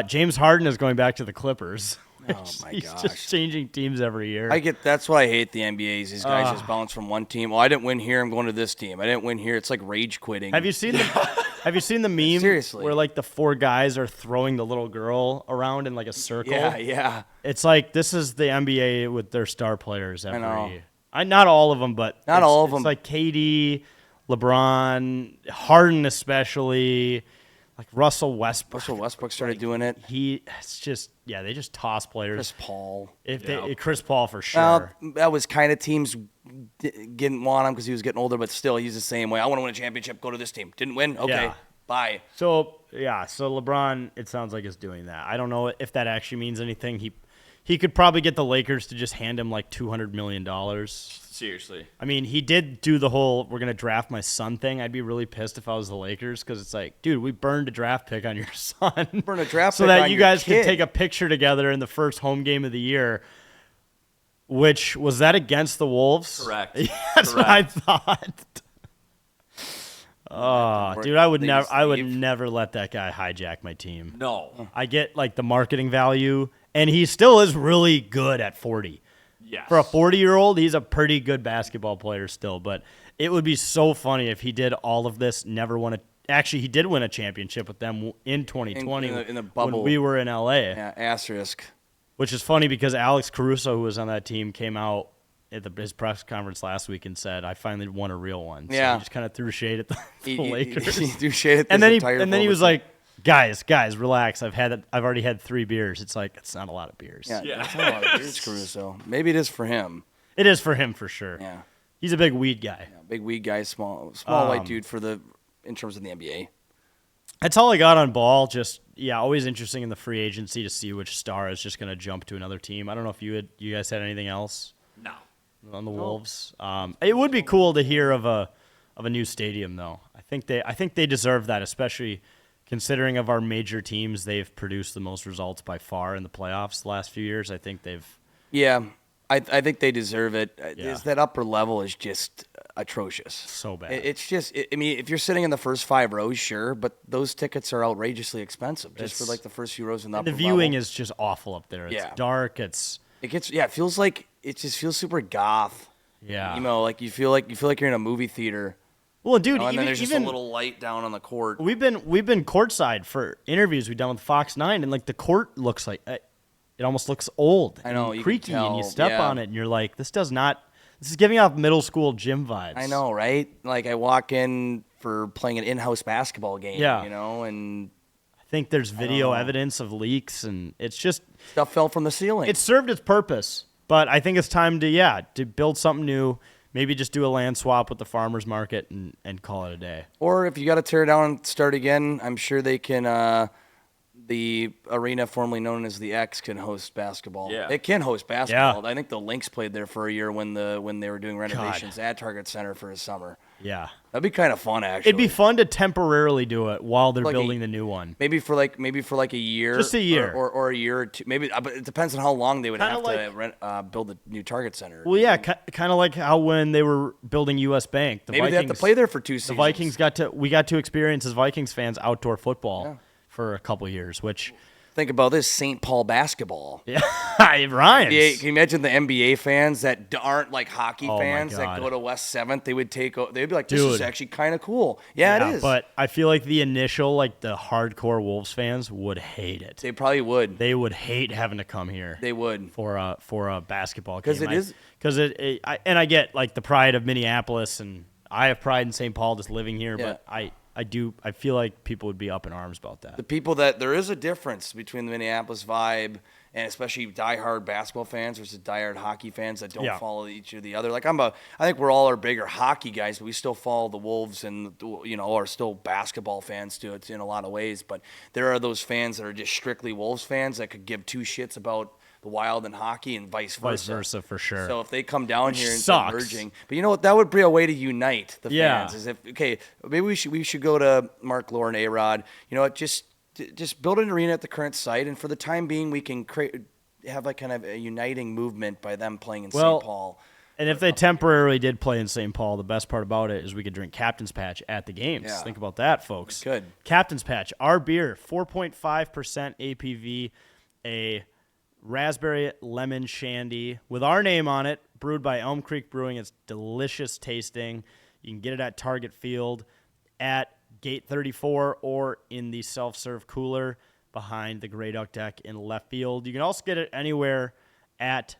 James Harden is going back to the Clippers. Oh my He's gosh. just changing teams every year. That's why I hate the NBA. Is these guys just bounce from one team. Well, I didn't win here. I'm going to this team. I didn't win here. It's like rage quitting. Have you seen the Have you seen the meme Seriously. where like the 4 guys are throwing the little girl around in like a circle? Yeah. It's like this is the NBA with their star players every. know. Not all of them, but Not all of them. It's like KD, LeBron, Harden especially, like Russell Westbrook. Russell Westbrook started doing it. It's just they just toss players. Chris Paul. Chris Paul for sure. Well, that was kind of teams didn't want him because he was getting older, but still, he's the same way. I want to win a championship. Go to this team. Didn't win. Okay, Yeah. bye. So LeBron, it sounds like is doing that. I don't know if that actually means anything. He could probably get the Lakers to just hand him like $200 million. Seriously. I mean, he did do the whole "we're gonna draft my son" thing. I'd be really pissed if I was the Lakers because it's like, dude, we burned a draft pick on your son, Burn a draft so pick that on you your guys kid. could take a picture together in the first home game of the year. Which was that against the Wolves? Correct. Yeah, that's what I thought. Oh, dude, I would never let that guy hijack my team. No. I get like the marketing value, and he still is really good at 40. Yes. For a 40-year-old, he's a pretty good basketball player still. But it would be so funny if he did all of this, never won a. Actually, he did win a championship with them in 2020 in the bubble. when we were in LA. Yeah, asterisk. Which is funny because Alex Caruso, who was on that team, came out at his press conference last week and said, "I finally won a real one." So Yeah. he just kind of threw shade at the He Lakers. threw shade at and this then entire he was forward like, "Guys, relax. I've already had 3 beers." It's like it's not a lot of beers. team. Yeah, that's not a lot of beers, Caruso. Maybe it is for him. It is for him for sure. Yeah, He's a big weed guy. big weed guy, small white dude in terms of the NBA. That's all I got on ball. Just always interesting in the free agency to see which star is just going to jump to another team. I don't know if you guys had anything else No. on the Wolves. It would be cool to hear of a new stadium though. I think they deserve that, especially considering of our major teams. They've produced the most results by far in the playoffs the last few years. I think they've. Yeah, I think they deserve it. Yeah. That upper level is just atrocious. So bad. It's just, I mean, if you're sitting in the first 5 rows, sure, but those tickets are outrageously expensive just for like the first few rows in the upper The viewing level. is just awful up there. It's Yeah. dark. It feels like it just feels super goth. Yeah. You know, like you feel like you're in a movie theater. Well, dude, You know, and then even there's just a little light down on the court. we've been courtside for interviews we've done with Fox 9, and like the court looks like it almost looks old. I know, and you can creaky, and you tell, step yeah. on it, and you're like, this is giving off middle school gym vibes. I know, right? Like I walk in for playing an in-house basketball game, Yeah. you know, and I think there's video evidence of leaks, and it's just stuff fell from the ceiling. it served its purpose. But I think it's time to build something new. Maybe just do a land swap with the farmers market and call it a day. Or if you got to tear it down and start again, I'm sure they can. The arena formerly known as the X can host basketball. Yeah. It can host basketball. Yeah. I think the Lynx played there for a year when they were doing renovations at Target Center for a summer. Yeah. That'd be kind of fun, actually. It'd be fun to temporarily do it while they're Like building the new one. Maybe for like a year. Just a year. Or a year or two. Maybe, but it depends on how long they would Kinda have like- to build the new Target Center. Well, yeah, kind of like how when they were building U.S. Bank, Maybe they have to play there for 2 seasons. The Vikings we got to experience as Vikings fans outdoor football for a couple years, which Think about this: St. Paul basketball. it rhymes. Yeah, can you imagine the NBA fans that aren't like hockey Oh, my fans that God. go to West 7th? They'd be like, this is Dude. actually kind of cool. Yeah, it is. But I feel like the hardcore Wolves fans would hate it. they probably would. They would hate having to come here They would. for a basketball game. 'Cause it is- because I get like the pride of Minneapolis, and I have pride in St. Paul just living here, Yeah. but I feel like people would be up in arms about that. The people that there is a difference between the Minneapolis vibe and especially diehard basketball fans versus diehard hockey fans that don't follow each or the other. Like I think we're all are bigger hockey guys, but we still follow the Wolves and are still basketball fans too. It's in a lot of ways, but there are those fans that are just strictly Wolves fans that could give two shits about the Wild and hockey and vice versa. Vice versa, for sure. So if they come down here and sucks. start merging, but you know what, that would be a way to unite the fans. Is if maybe we should go to Mark Lore and A-Rod. You know what, just build an arena at the current site, and for the time being, we can have like kind of a uniting movement by them playing in St. Paul. And if they temporarily did play in St. Paul, the best part about it is we could drink Captain's Patch at the games. Yeah. Think about that, folks. Good. Captain's Patch, our beer, 4.5% APV, a raspberry lemon shandy with our name on it, brewed by Elm Creek Brewing. It's delicious tasting. You can get it at Target Field, at Gate 34, or in the self-serve cooler behind the Grey Duck deck in left field. You can also get it anywhere at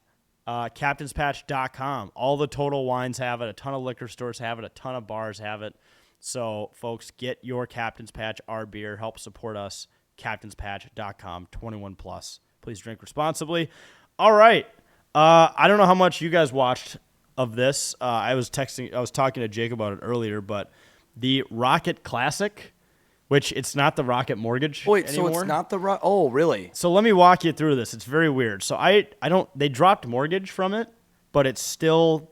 captainspatch.com. All the Total Wines have it. A ton of liquor stores have it. A ton of bars have it. So, folks, get your Captain's Patch, our beer. Help support us. captainspatch.com, 21 plus. Please drink responsibly. All right. I don't know how much you guys watched of this. I was talking to Jake about it earlier, but the Rocket Classic, which it's not the Rocket Mortgage Wait, anymore. so it's not the Oh, really? So let me walk you through this. It's very weird. So they dropped Mortgage from it, but it's still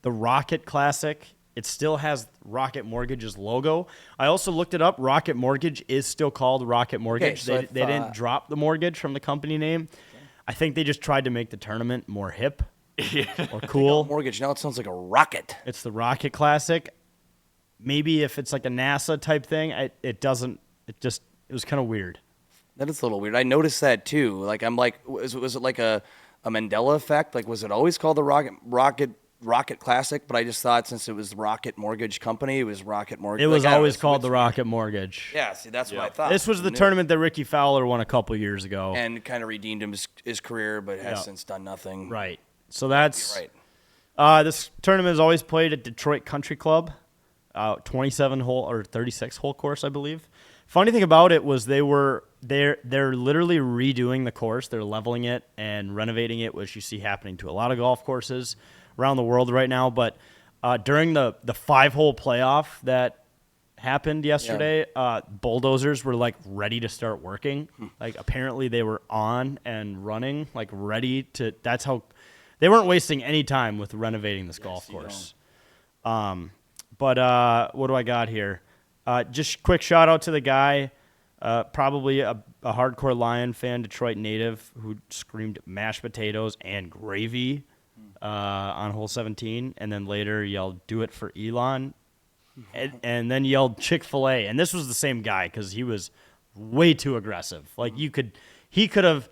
the Rocket Classic. It still has Rocket Mortgage's logo. I also looked it up. Rocket Mortgage is still called Rocket Mortgage. So they didn't drop the mortgage from the company name. Okay. I think they just tried to make the tournament more hip or cool. Mortgage, now it sounds like a rocket. It's the Rocket Classic. Maybe if it's like a NASA type thing, it was kind of weird. That is a little weird. I noticed that too. Like I'm like, was it like a Mandela effect? Like was it always called the Rocket Classic? But I just thought since it was the Rocket Mortgage Company, it was Rocket Mortgage. It was always called the Rocket Mortgage. Yeah, see, that's what I thought. This was the tournament that Ricky Fowler won a couple years ago. And kind of redeemed his career, but has since done nothing. Right. So that's right. This tournament is always played at Detroit Country Club, 27 hole or 36 hole course, I believe. Funny thing about it was they're literally redoing the course. They're leveling it and renovating it, which you see happening to a lot of golf courses around the world right now. But during the 5-hole playoff that happened yesterday, bulldozers were like ready to start working. Like apparently they were on and running, like ready to. That's how they weren't wasting any time with renovating this golf course. But what do I got here? Just quick shout out to the guy, probably a hardcore Lion fan, Detroit native, who screamed mashed potatoes and gravy on hole 17, and then later yelled "Do it for Elon," and then yelled Chick-fil-A. And this was the same guy because he was way too aggressive. Like he could have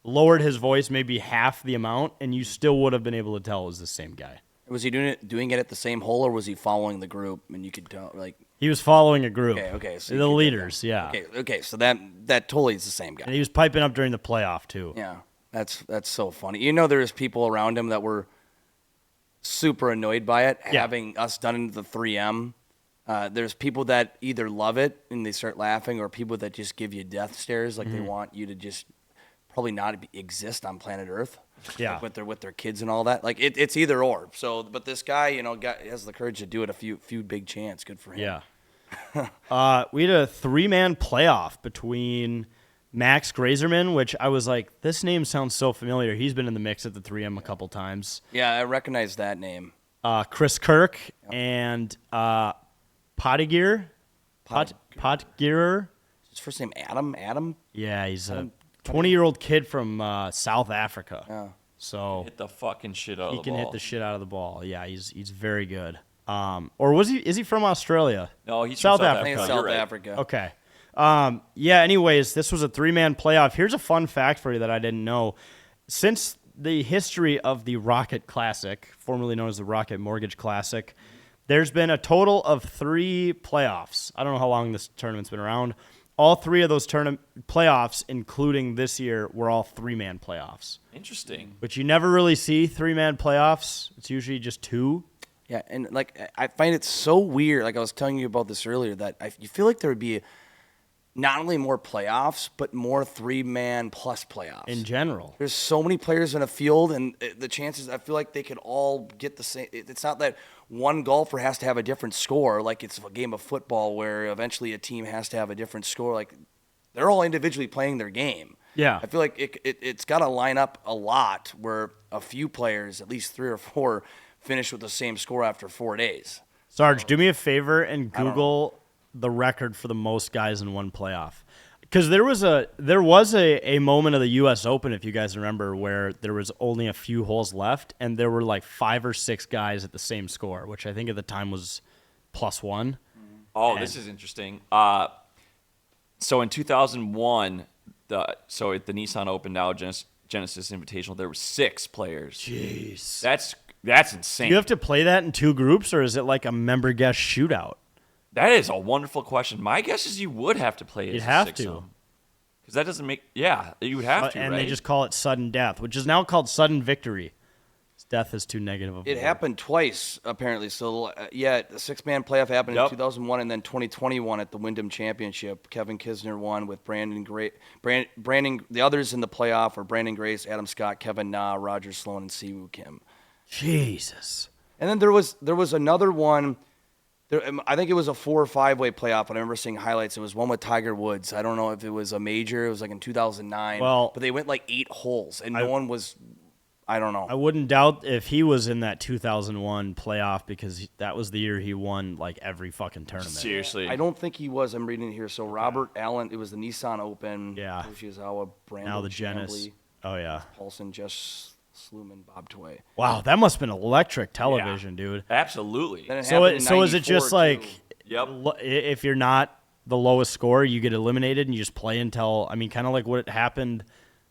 lowered his voice maybe half the amount, and you still would have been able to tell it was the same guy. Was he doing it at the same hole, or was he following the group? And you could tell, like he was following a group. Okay. So the leaders, yeah. Okay. So that totally is the same guy. And he was piping up during the playoff too. Yeah, that's so funny. You know, there's people around him that were super annoyed by it, having us done into the 3M. There's people that either love it and they start laughing, or people that just give you death stares, like they want you to just probably not exist on planet Earth. Yeah, like with their kids and all that. Like it's either or. So, but this guy, has the courage to do it. A few big chance. Good for him. Yeah. We had a 3-man playoff between Max Grazerman, which I was like, this name sounds so familiar. He's been in the mix at the 3M a couple times. Yeah, I recognize that name. Chris Kirk and Pottigear. Pottigear. His first name Adam. Yeah, he's a 20-year-old kid from South Africa. Yeah. So hit the fucking shit out of the ball. He can hit the shit out of the ball. Yeah, he's very good. Or is he from Australia? No, he's South from South Africa. Africa. South Right. Africa. Okay. Anyways, this was a 3-man playoff. Here's a fun fact for you that I didn't know. Since the history of the Rocket Classic, formerly known as the Rocket Mortgage Classic, there's been a total of 3 playoffs. I don't know how long this tournament's been around. All 3 of those playoffs, including this year, were all 3-man playoffs. Interesting. Which you never really see 3-man playoffs. It's usually just 2. Yeah, and like I find it so weird. Like I was telling you about this earlier, that you feel like there would be not only more playoffs, but more 3-man plus playoffs in general. There's so many players in a field, and the chances, I feel like they could all get the same. It's not that one golfer has to have a different score, like it's a game of football where eventually a team has to have a different score. Like they're all individually playing their game. Yeah. I feel like it's got to line up a lot where a few players, at least 3 or 4, finish with the same score after 4 days. Sarge, do me a favor and Google the record for the most guys in one playoff. Because there was a moment of the U.S. Open, if you guys remember, where there was only a few holes left, and there were like 5 or 6 guys at the same score, which I think at the time was +1. Oh, this is interesting. So in 2001, at the Nissan Open now Genesis Invitational, there were 6 players. Jeez. That's insane. You have to play that in 2 groups, or is it like a member guest shootout? That is a wonderful question. My guess is you would have to play it. You'd as have a to. 6-0. Because that doesn't make... Yeah, you would have to, And right? they just call it sudden death, which is now called sudden victory. Death is too negative of a It word. happened twice, apparently. So, the 6-man playoff happened Yep. in 2001 and then 2021 at the Wyndham Championship. Kevin Kisner won with Brandon, the others in the playoff are Brandon Grace, Adam Scott, Kevin Na, Roger Sloan, and Siwoo Kim. Jesus. And then there was another one. I think it was a 4 or 5-way playoff, and I remember seeing highlights. It was one with Tiger Woods. I don't know if it was a major. It was like in 2009. Well, but they went like 8 holes, and no one was. I don't know. I wouldn't doubt if he was in that 2001 playoff because that was the year he won like every fucking tournament. Seriously. I don't think he was. I'm reading it here. So Robert Allen, it was the Nissan Open. Yeah. Yoshizawa, Brandon Now the Genesis. Chambly, Oh, yeah. Paulson, Jess Sluman, Bob Toy. Wow, that must have been electric television, dude. Absolutely. Then it So, happened in is it just 94 like, too. Yep. If you're not the lowest score, you get eliminated and you just play until, I mean, kind of like what happened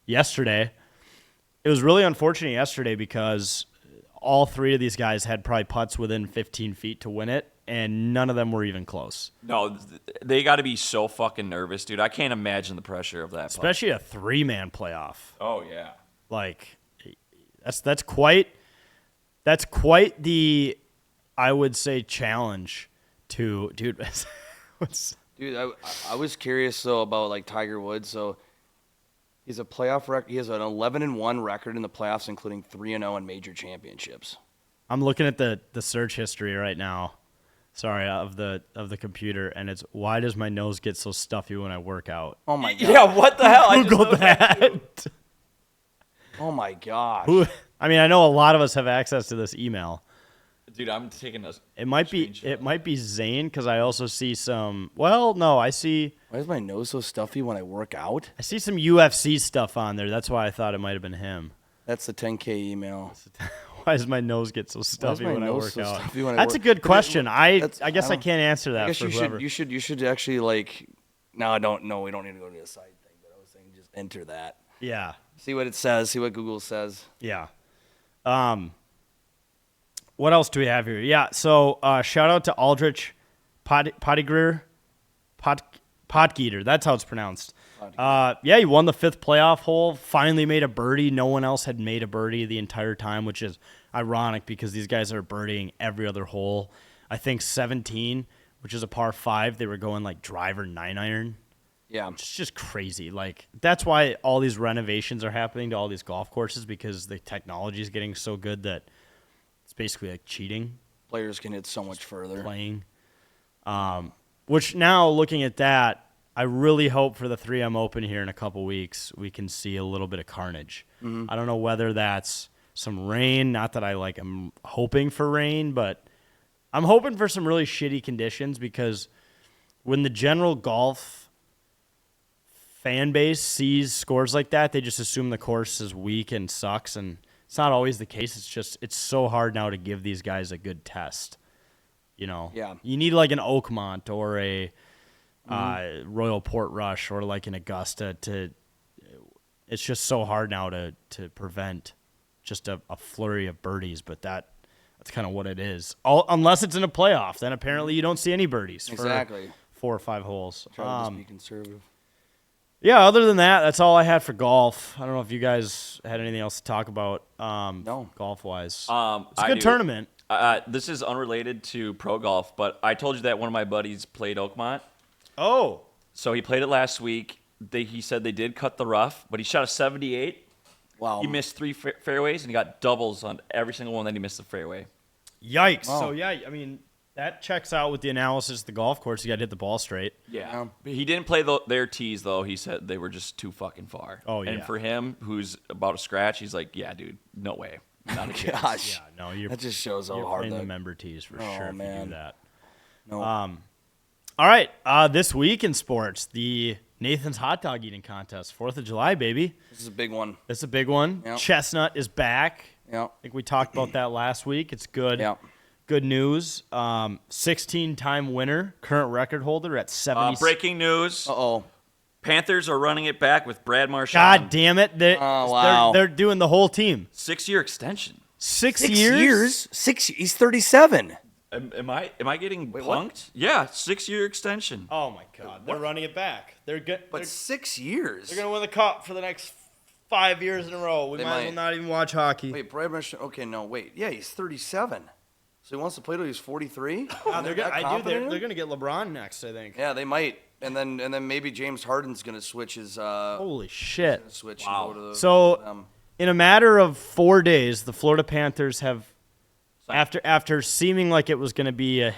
yesterday. It was really unfortunate yesterday because all 3 of these guys had probably putts within 15 feet to win it, and none of them were even close. No, they got to be so fucking nervous, dude. I can't imagine the pressure of that. Especially a 3-man playoff. Oh, yeah. Like, that's quite the, I would say, challenge to, dude. Dude, I was curious though about like Tiger Woods. So he's a playoff record. He has an 11-1 record in the playoffs, including 3-0 in major championships. I'm looking at the search history right now. Sorry, of the computer, and it's why does my nose get so stuffy when I work out? Oh my god. Yeah, what the hell? I just Google noticed that. that. Oh my gosh. I mean, I know a lot of us have access to this email. Dude, I'm taking a It might be Zane because I also see some. Well, no, I see Why is my nose so stuffy when I work out? some UFC stuff on there. That's why I thought it might have been him. That's the 10K email. Why does my nose get so stuffy my when I nose work so out? stuffy when I That's a work- good question. I guess I don't- can't answer that I guess for whoever. you should actually like. No, I don't. No, we don't need to go to the side thing. But I was saying just enter that. Yeah. See what it says. See what Google says. Yeah. What else do we have here? Yeah, so shout out to Aldrich Pottigreer. Potgeeter. That's how it's pronounced. Yeah, he won the 5th playoff hole, finally made a birdie. No one else had made a birdie the entire time, which is ironic because these guys are birdieing every other hole. I think 17, which is a par 5, they were going like driver 9-iron. Yeah. It's just crazy. Like, that's why all these renovations are happening to all these golf courses because the technology is getting so good that it's basically like cheating, Players can hit so much further. playing. Which now, looking at that, I really hope for the 3M Open here in a couple weeks we can see a little bit of carnage. I don't know whether that's some rain. Not that I'm hoping for rain, but I'm hoping for some really shitty conditions because when the general golf fan base sees scores like that, they just assume the course is weak and sucks, and it's not always the case. It's so hard now to give these guys a good test. You know, Yeah. you need like an Oakmont or a Royal Portrush or like an Augusta it's just so hard now to prevent just a flurry of birdies, but that's kind of what it is. Unless it's in a playoff, then apparently you don't see any birdies Exactly. for 4 or 5 holes. Try to just be conservative. Yeah, other than that, that's all I had for golf. I don't know if you guys had anything else to talk about No. golf-wise. It's I a good do. tournament. This is unrelated to pro golf, but I told you that one of my buddies played Oakmont. Oh. So he played it last week. He said they did cut the rough, but he shot a 78. Wow. He missed 3 fairways, and he got doubles on every single one that he missed the fairway. Yikes. Wow. So, yeah, I mean, that checks out with the analysis of the golf course. You got to hit the ball straight. Yeah. But he didn't play their tees, though. He said they were just too fucking far. Oh, yeah. And for him, who's about to scratch, he's like, yeah, dude, no way. Not a chance. Gosh. Yeah, no, you're That just shows how you're hard playing the that. member tees for Oh, sure if you man. do that. No. All right, this week in sports, the Nathan's Hot Dog Eating Contest, 4th of July, baby. This is a big one. It's a big one. Yep. Chestnut is back. Yeah. I think we talked about that last week. It's good. Yeah. Good news. 16-time winner, current record holder at 70. Breaking news. Uh-oh. Panthers are running it back with Brad Marchand. God damn it. Oh, wow. They're doing the whole team. 6-year extension. 6 6 years? years? He's 37. Am I getting what? punked? Yeah, 6-year extension. Oh, my God. They're running it back. They're good. But 6 years? They're going to win the cup for the next 5 years in a row. We They might as well might. not even watch hockey. Wait, Brad Marchand. Okay, no, wait. Yeah, he's 37. So he wants to play till he's 43? They're going to get LeBron next, I think. Yeah, they might. And then maybe James Harden's going to switch his Holy shit. switch Wow. and go to the So, in a matter of 4 days, the Florida Panthers have, after seeming like it was going to be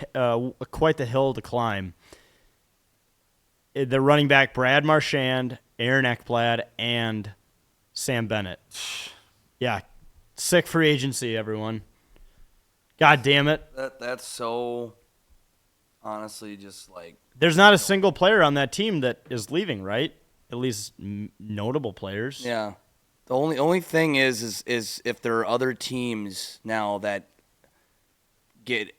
quite the hill to climb, they're running back Brad Marchand, Aaron Ekblad, and Sam Bennett. Yeah, sick free agency, everyone. God damn it. that's so honestly just like There's not a single player on that team that is leaving, right? At least notable players. yeah. The only thing is if there are other teams now that get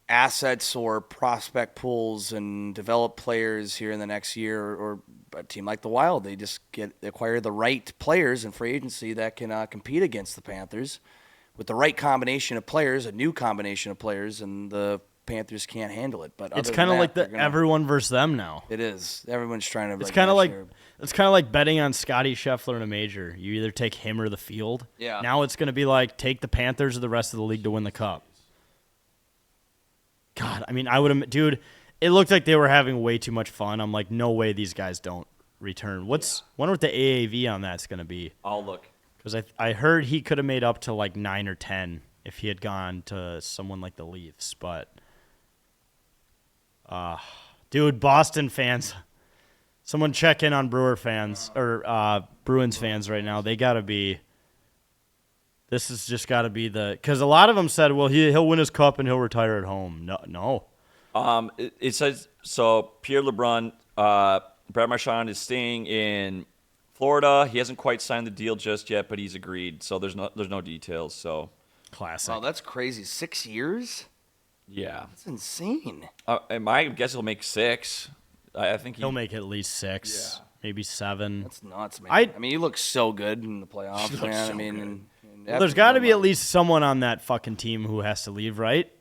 assets or prospect pools and develop players here in the next year, or a team like the Wild, they just acquire the right players in free agency that can compete against the Panthers with the right combination of players, a new combination of players, and the Panthers can't handle it. But It's other kind than of like that, the they're gonna- everyone versus them now. It is. Everyone's trying to. It's like, kind of match like their- betting on Scotty Scheffler in a major. You either take him or the field. Yeah. Now it's going to be like take the Panthers or the rest of the league to win the cup. God, I mean, I would have, dude. It looked like they were having way too much fun. I'm like, no way these guys don't return. Wonder what the AAV on that's going to be? I'll look. Because I heard he could have made up to like 9 or 10 if he had gone to someone like the Leafs, but. Dude, Boston fans. Someone check in on Brewer fans or Bruins fans right now. They got to be. This has just got to be because a lot of them said, well, he'll win his cup and he'll retire at home. No. It says so. Pierre LeBrun, Brad Marchand is staying in Florida. He hasn't quite signed the deal just yet, but he's agreed. So there's no details. So Classic. Wow, that's crazy. 6 years? yeah, That's insane. and my guess he'll make 6. I think He'll make at least 6, maybe 7. That's nuts, man. I- I mean, he looks so good in the playoffs, man. I mean, and Well, there's got to be at least someone on that fucking team who has to leave, right?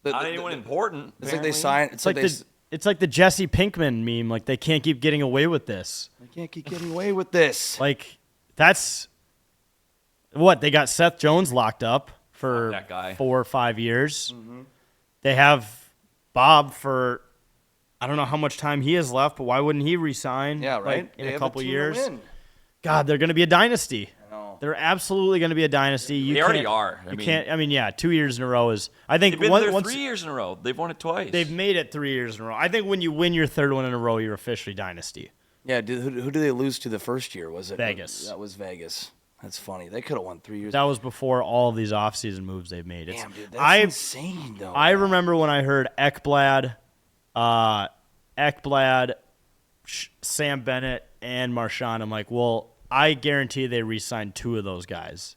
not anyone important. It's like they apparently. signed. It's like the Jesse Pinkman meme. Like they can't keep getting away with this. They can't keep getting away with this. Like that's what they got Seth Jones locked up for That guy. 4 or 5 years. They have Bob for I don't know how much time he has left, but why wouldn't he resign? Yeah, right. like, in They a have couple team to years. win. God, they're going to be a dynasty. I know. They're absolutely going to be a dynasty. You They already can't- are. I You mean- can't. I mean, yeah, 2 years in a row is. I think They've been once, there once 3 years in a row. They've won it twice. they've made it 3 years in a row. I think when you win your third one in a row, you're officially dynasty. Yeah, who did they lose to the first year? Was it Vegas. That was Vegas. That's funny. They could have won 3 years. That was before all of these offseason moves they've made. Damn, dude, that's insane, though. I remember when I heard Ekblad, Sam Bennett, and Marchand. I'm like, well, I guarantee they re-signed 2 of those guys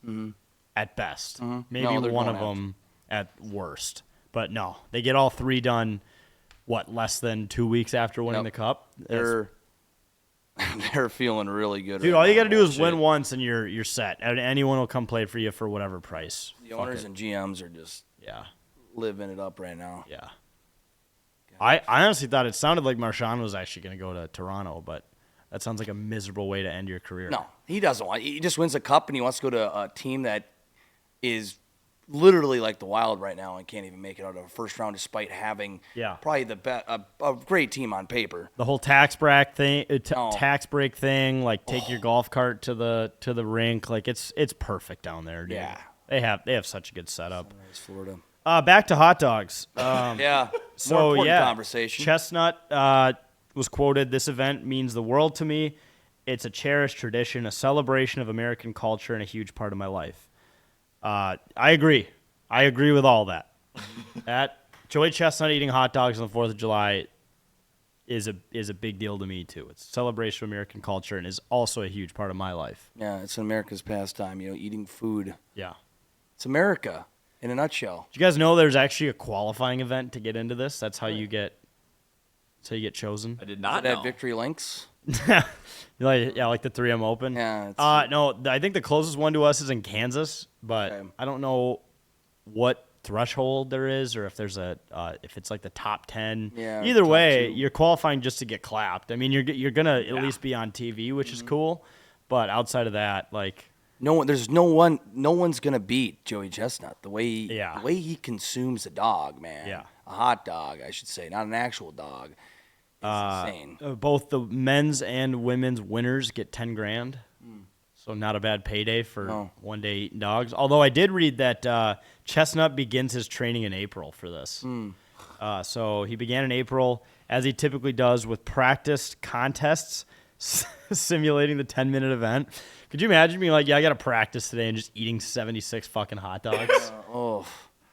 at best. Maybe No, they're one going of to. them at worst. But no, they get all 3 done. What, less than 2 weeks after winning Yep. the cup? They're feeling really good. Dude, right all you now. got to do is win Shit. once and you're set. And anyone will come play for you for whatever price. The owners and GMs are just Yeah. living it up right now. Yeah. I honestly thought it sounded like Marchand was actually going to go to Toronto, but that sounds like a miserable way to end your career. No, he doesn't want. He just wins a cup and he wants to go to a team that is literally like the Wild right now and can't even make it out of a first round despite having probably a great team on paper. The whole tax break thing, Oh. tax break thing, like take your golf cart to the rink, like it's perfect down there, dude. Yeah. They have such a good setup. Sunrise, Florida. Back to hot dogs. Yeah. So More important yeah, conversation. Chestnut was quoted, "This event means the world to me. It's a cherished tradition, a celebration of American culture, and a huge part of my life." I agree. I agree with all that. That Joey Chestnut eating hot dogs on the 4th of July is a big deal to me too. It's a celebration of American culture and is also a huge part of my life. Yeah, it's America's pastime, eating food. Yeah. It's America in a nutshell. Did you guys know there's actually a qualifying event to get into this? That's how you get chosen. I did Is not it know. at Victory Links? like the 3M Open. Yeah. It's, No, I think the closest one to us is in Kansas, but Okay. I don't know what threshold there is, or if there's if it's like the top 10. Yeah, Either top way, 2. you're qualifying just to get clapped. I mean, you're gonna at least be on TV, which Mm-hmm. is cool. But outside of that, like, no one's gonna beat Joey Chestnut the way Yeah. the way he consumes a dog, man. Yeah. A hot dog, I should say, not an actual dog. It's insane. both the men's and women's winners get 10 grand. So not a bad payday for No. one day eating dogs. Although I did read that Chestnut begins his training in April for this. So he began in April, as he typically does, with practice contests simulating the 10-minute event. Could you imagine being like, yeah, I got to practice today and just eating 76 fucking hot dogs? Oh,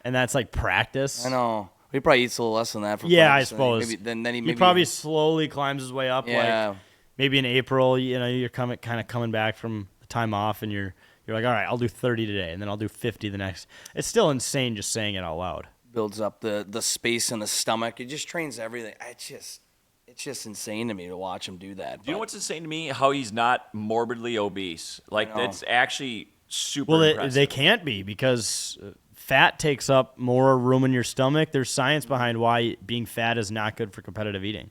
And that's like practice? I know. He probably eats a little less than that. For Yeah, I practice. suppose. Maybe, then he He maybe probably slowly climbs his way up. Yeah. Like maybe in April, you're kind of coming back from the time off, and you're like, all right, I'll do 30 today, and then I'll do 50 the next. It's still insane just saying it out loud. builds up the space in the stomach. It just trains everything. It's just insane to me to watch him do that. Do you know what's insane to me? How he's not morbidly obese. Like, know. that's actually super Well, impressive. they can't be, because fat takes up more room in your stomach. There's science behind why being fat is not good for competitive eating.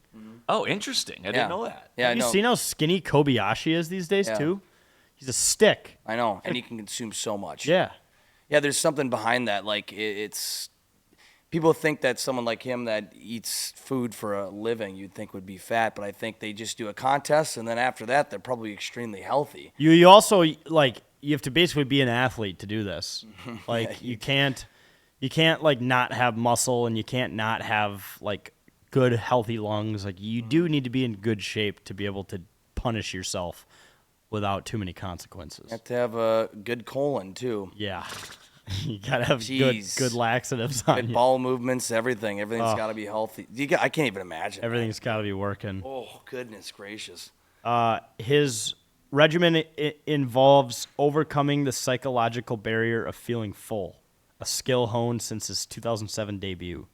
Oh, interesting. I didn't know that. Yeah, I Have you know. seen how skinny Kobayashi is these days, Yeah. too? He's a stick. I know, and he can consume so much. Yeah. Yeah, there's something behind that. Like it's people think that someone like him that eats food for a living, you'd think would be fat, but I think they just do a contest, and then after that, they're probably extremely healthy. You also, like, you have to basically be an athlete to do this. Like, you can't like not have muscle, and you can't not have like good healthy lungs. Like, you do need to be in good shape to be able to punish yourself without too many consequences. You have to have a good colon too. Yeah. You gotta have Jeez. good laxatives on Good you. ball movements, everything. Everything's got to be healthy. I can't even imagine. Everything's got to be working. Oh, goodness gracious. His regimen involves overcoming the psychological barrier of feeling full, a skill honed since his 2007 debut.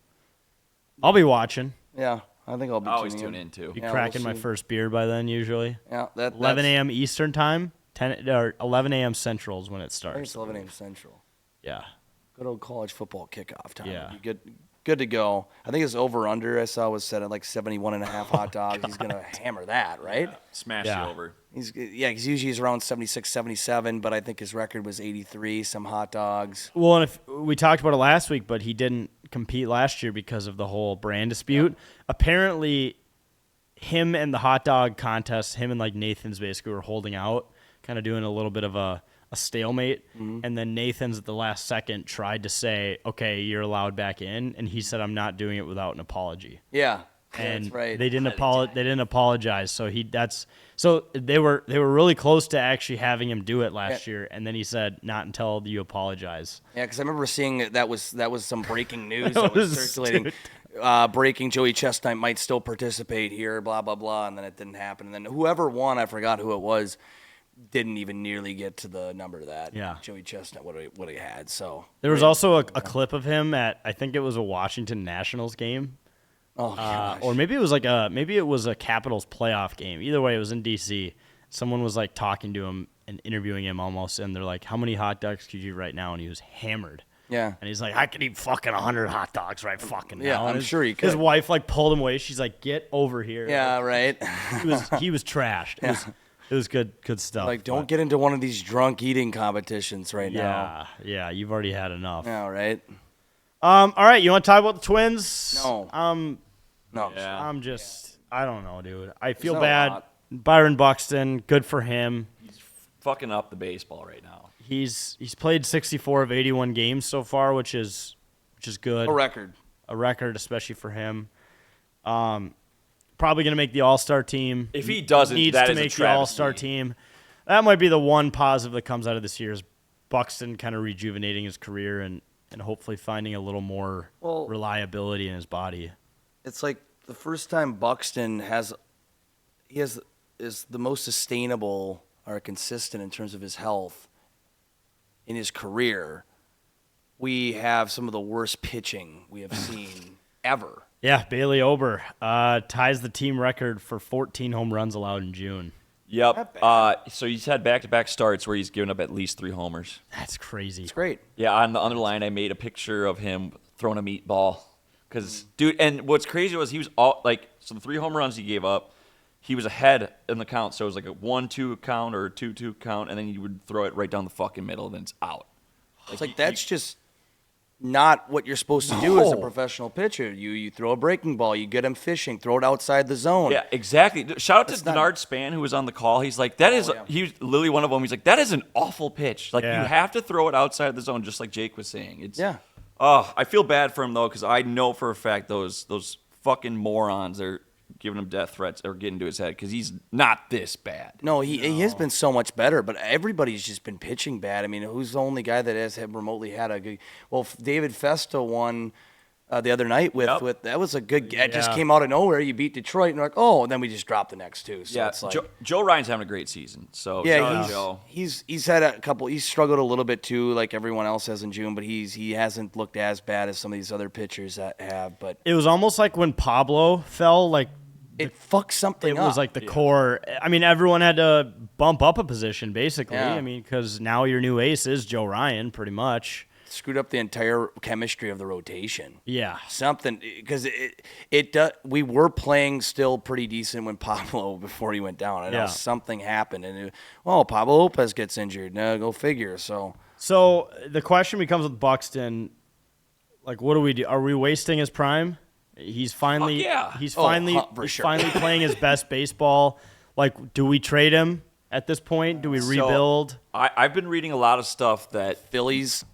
I'll be watching. Yeah, I think I'll be I always tuning tune in. in, too. Be Yeah, cracking we'll my see. first beer by then, usually. Yeah, 11 a.m. Eastern time, 10 or 11 a.m. Central is when it I think starts. it's 11 a.m. Central. Yeah. Good old college football kickoff time. Yeah. Be good to go. I think his over-under I saw was set at like 71 and a half hot dogs. He's going to hammer that, right? Smash Yeah. you over. He's he's usually around 76, 77, but I think his record was 83, some hot dogs. Well, and if we talked about it last week, but he didn't compete last year because of the whole brand dispute. Apparently, him and the hot dog contest, him and like Nathan's basically were holding out, kind of doing a little bit of a stalemate. And then Nathan's at the last second tried to say, okay, you're allowed back in. And he said, I'm not doing it without an apology. Yeah, And that's right. they didn't apologize. So they were really close to actually having him do it last year. And then he said, not until you apologize. Yeah, because I remember seeing that was some breaking news That that was was circulating. Breaking Joey Chestnut might still participate here, blah, blah, blah, and then it didn't happen. And then whoever won, I forgot who it was, didn't even nearly get to the number that Yeah. Joey Chestnut would have had. So There was also a clip of him at, I think it was a Washington Nationals game. oh gosh. Or maybe it was a Capitals playoff game. Either way, it was in DC. Someone was like talking to him and interviewing him almost, and they're like, "How many hot dogs could you eat right now?" And he was hammered. Yeah. And he's like, "I could eat fucking 100 hot dogs right fucking now." Yeah, And I'm his- sure he His could. wife like pulled him away. She's like, "Get over here." Yeah, right. He was trashed. It It was good stuff. Like, don't get into one of these drunk eating competitions right now. Yeah, you've already had enough. Yeah, right? All right, you want to talk about the Twins? No. No. Yeah. I don't know, dude. I feel not a bad. lot. Byron Buxton, good for him. Fucking up the baseball right now. He's played 64 of 81 games so far, which is good. A record. A record, especially for him. Probably going to make the All-Star team. If he doesn't, needs that to is a make the travesty. All-Star team. That might be the one positive that comes out of this year is Buxton kind of rejuvenating his career and hopefully finding a little more reliability in his body. It's like the first time Buxton is the most sustainable or consistent in terms of his health in his career. We have some of the worst pitching we have seen ever. Yeah, Bailey Ober ties the team record for 14 home runs allowed in June. Yep. So he's had back-to-back starts where he's given up at least 3 homers. That's crazy. It's great. Yeah, on the underline, I made a picture of him throwing a meatball. Because, dude, and what's crazy was he was so the 3 home runs he gave up, he was ahead in the count. So it was like a 1-2 count or a 2-2 count, and then he would throw it right down the fucking middle, and then it's out. It's like that's just not what you're supposed to do as a No. professional pitcher. You throw a breaking ball, you get him fishing, throw it outside the zone. Yeah, exactly. Shout out to That's not- Denard Span, who was on the call. He's like, he was literally one of them. He's like, that is an awful pitch. Like, Yeah. you have to throw it outside the zone, just like Jake was saying. It's Yeah. Oh, I feel bad for him though, because I know for a fact those fucking morons are giving him death threats or getting to his head because he's not this bad. No, he has been so much better, but everybody's just been pitching bad. I mean, who's the only guy that has remotely had a good? Well, David Festa won the other night with that was a good. It just Yeah. came out of nowhere. You beat Detroit, and you're like, oh, and then we just dropped the next 2. So Yeah, it's like, Joe Ryan's having a great season. So shout yeah, out to Joe. he's had a couple. He's struggled a little bit too, like everyone else has in June, but he hasn't looked as bad as some of these other pitchers that have. But It was almost like when Pablo fell, like it fucked something it up. was like the core. I mean, everyone had to bump up a position, basically. Yeah. I mean, because now your new ace is Joe Ryan, pretty much. Screwed up the entire chemistry of the rotation. Yeah. Something because we were playing still pretty decent when Pablo before he went down. I know Yeah. something happened, and Pablo Lopez gets injured. No, go figure. So The question becomes with Buxton, like, what do we do? Are we wasting his prime? He's finally, Fuck yeah. he's Oh, finally, for he's sure. finally playing his best baseball. Like, do we trade him at this point? Do we rebuild? I've been reading a lot of stuff that Phillies,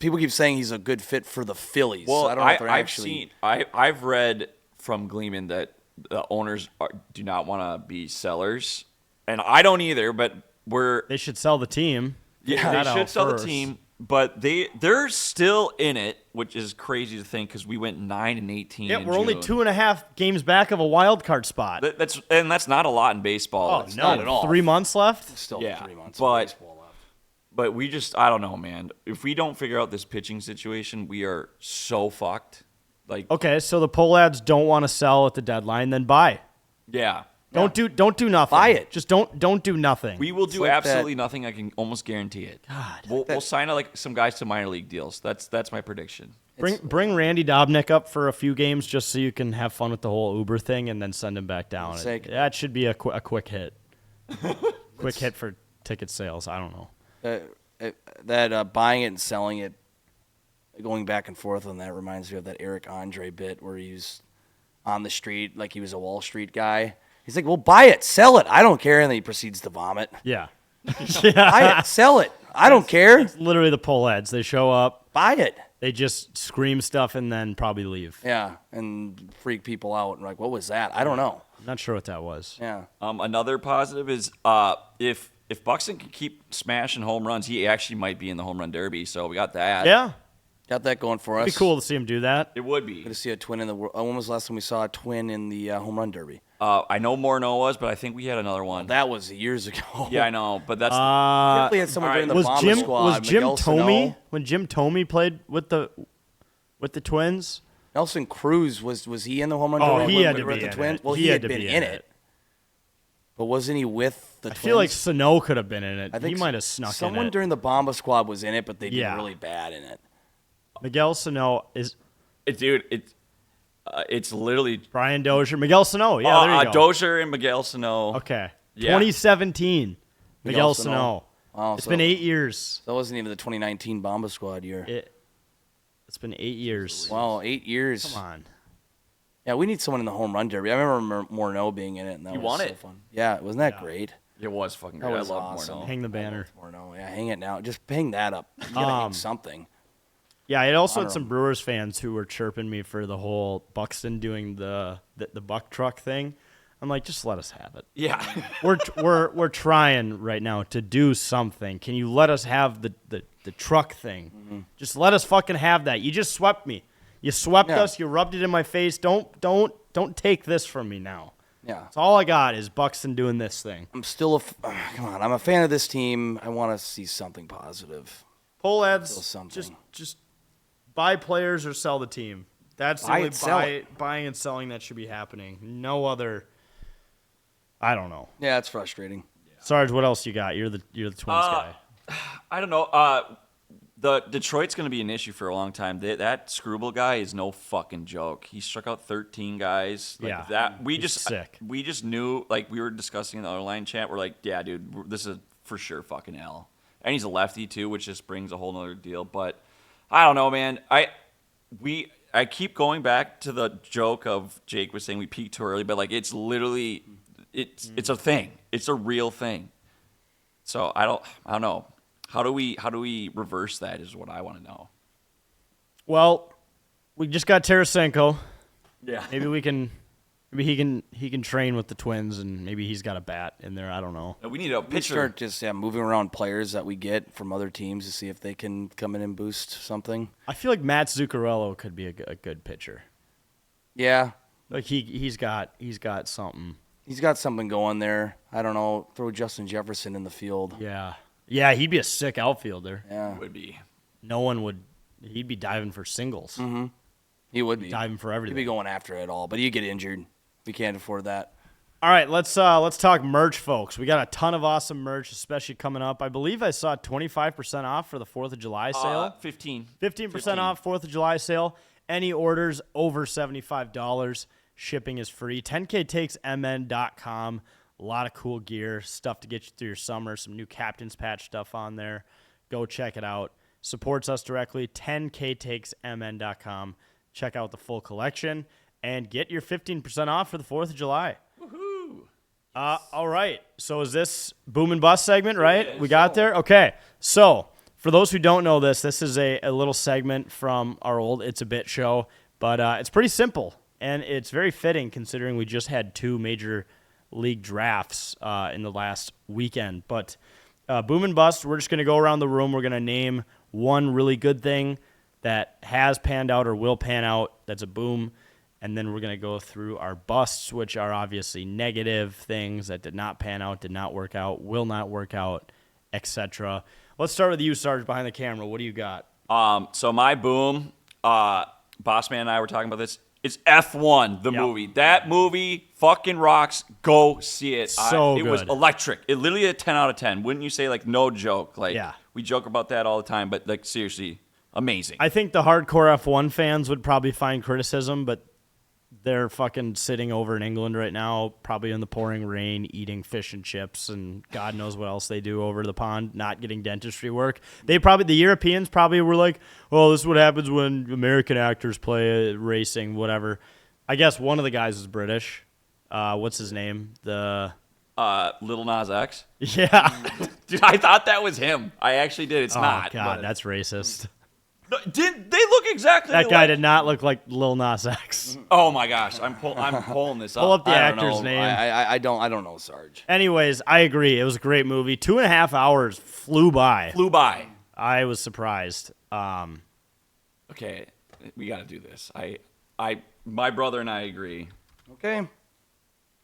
people keep saying he's a good fit for the Phillies. Well, so I don't know if they're actually. I've read from Gleeman that the owners do not want to be sellers, and I don't either. But They should sell the team. they should sell the team. But they're still in it, which is crazy to think because we went 9-18. Yeah, in we're only June. 2.5 games back of a wild card spot. That's not a lot in baseball. Oh, It's no, not at all. 3 months left? Still Yeah, 3 months but- of baseball left. But I don't know, man. If we don't figure out this pitching situation, we are so fucked. Like, Okay, so the Pohlads don't want to sell at the deadline, then buy. yeah, Don't do nothing. Buy it. Just don't do nothing. we will do like absolutely nothing. I can almost guarantee it. God. We'll sign some guys to minor league deals. That's my prediction. Bring Randy Dobnik up for a few games just so you can have fun with the whole Uber thing, and then send him back down. Sake. That should be a quick hit. Quick hit for ticket sales. I don't know. Buying it and selling it, going back and forth on that reminds me of that Eric Andre bit where he was on the street like he was a Wall Street guy. He's like, well, buy it, sell it. I don't care. And then he proceeds to vomit. Yeah. Buy it, sell it. I don't care. Literally the Pohlads. They show up, Buy it. they just scream stuff, and then probably leave. Yeah, and freak people out. And like, what was that? I don't know. Not sure what that was. Yeah. Another positive is if Buxton can keep smashing home runs, he actually might be in the home run derby. So we got that. Yeah. Got that going for us. It'd be cool to see him do that. It would be. Good to see a twin in the world. When was the last time we saw a twin in the home run derby? I know Morneau was, but I think we had another one. That was years ago. Yeah, I know, but that's Definitely had someone during the Was Bomber Jim squad. Jim Miguel Thome Sano. when Jim Thome played with the Twins? Nelson Cruz was he in the home run Oh, derby? he when had we to were be at the in Twins? it. Well, he had been in it. But wasn't he with the I Twins? feel like Sano could have been in it. I think He might have snuck in someone it. during the Bomba squad was in it, but they did Yeah. really bad in it. Miguel Sano is dude. It's literally Brian Dozier. Miguel Sano. Yeah, there you go. Dozier and Miguel Sano. Okay. Yeah. 2017. Miguel Sano. Wow, It's so been 8 years. That wasn't even the 2019 Bomba Squad year. It's been 8 years. Wow, 8 years. Come on. Yeah, we need someone in the home run derby. I remember Morneau being in it, and that You was won so it? fun. Yeah, wasn't that great? It was fucking That great. was I love awesome. Morneau. Hang the banner. Morneau, yeah, hang it now. Just hang that up. You gotta hang something. Yeah, I also Honor had some 'em. Brewers fans who were chirping me for the whole Buxton doing the buck truck thing. I'm like, just let us have it. Yeah. We're trying right now to do something. Can you let us have the truck thing? Mm-hmm. Just let us fucking have that. You just swept me. You swept Yeah. us. You rubbed it in my face. Don't take this from me now. Yeah. That's all I got is Buxton doing this thing. I'm still come on. I'm a fan of this team. I want to see something positive. Pull Still ads. something. Just buy players or sell the team. That's the Buy only it, sell it. buying and selling that should be happening. No other. I don't know. Yeah, it's frustrating. Sarge, what else you got? You're the Twins guy. I don't know. The Detroit's going to be an issue for a long time. That Screwball guy is no fucking joke. He struck out 13 guys. Like Yeah. that. We He's just sick. We just knew. Like we were discussing in the other line chat. We're like, yeah, dude, this is for sure fucking L. And he's a lefty too, which just brings a whole nother deal. But I don't know, man. I keep going back to the joke of Jake was saying we peaked too early, but like it's literally it's a thing. It's a real thing. So I don't know. How do we reverse that is what I want to know. Well, we just got Tarasenko. Yeah. Maybe he can train with the Twins, and maybe he's got a bat in there. I don't know. We need a We pitcher. start just moving around players that we get from other teams to see if they can come in and boost something. I feel like Matt Zuccarello could be a good pitcher. Yeah, Like he's got something. he's got something going there. I don't know. Throw Justin Jefferson in the field. Yeah, he'd be a sick outfielder. Yeah, would be. No one would. He'd be diving for singles. he would be. Diving for He'd everything. be going after it all, but he'd get injured. We can't afford that. All right, let's talk merch, folks. We got a ton of awesome merch, especially coming up. I believe I saw 25% off for the 4th of July sale. 15% off 4th of July sale. Any orders over $75, shipping is free. 10ktakesmn.com. A lot of cool gear, stuff to get you through your summer. Some new Captain's Patch stuff on there. Go check it out. Supports us directly. 10ktakesmn.com. Check out the full collection and get your 15% off for the 4th of July. Woohoo! All right. So is this Boom and Bust segment, right? We got there? Okay. So for those who don't know this is a little segment from our old It's a Bit show, but it's pretty simple, and it's very fitting considering we just had 2 major league drafts in the last weekend. But Boom and Bust, we're just going to go around the room. We're going to name one really good thing that has panned out or will pan out. That's a boom. And then we're going to go through our busts, which are obviously negative things that did not pan out, did not work out, will not work out, etc. Let's start with you, Sarge, behind the camera. What do you got? So my boom, Bossman and I were talking about this. It's F1, the Yep. movie. That movie fucking rocks. Go see it. So it was good. electric. It literally a 10 out of 10. Wouldn't you say? Like no joke. Like Yeah. we joke about that all the time, but like seriously, amazing. I think the hardcore F1 fans would probably find criticism, but they're fucking sitting over in England right now, probably in the pouring rain, eating fish and chips, and God knows what else they do over the pond, not getting dentistry work. The Europeans probably were like, well, this is what happens when American actors play racing, whatever. I guess one of the guys is British. What's his name? Lil Nas X. Yeah. Dude, I thought that was him. I actually did. It's Oh, not. God, but- that's racist. Did they look exactly That guy like? did not look like Lil Nas X. Oh my gosh, I'm pulling this up. Pull up the I don't actor's know. name. I don't know Sarge. Anyways, I agree. It was a great movie. 2.5 hours flew by. Flew by. I was surprised. Okay, we got to do this. My brother and I agree. Okay.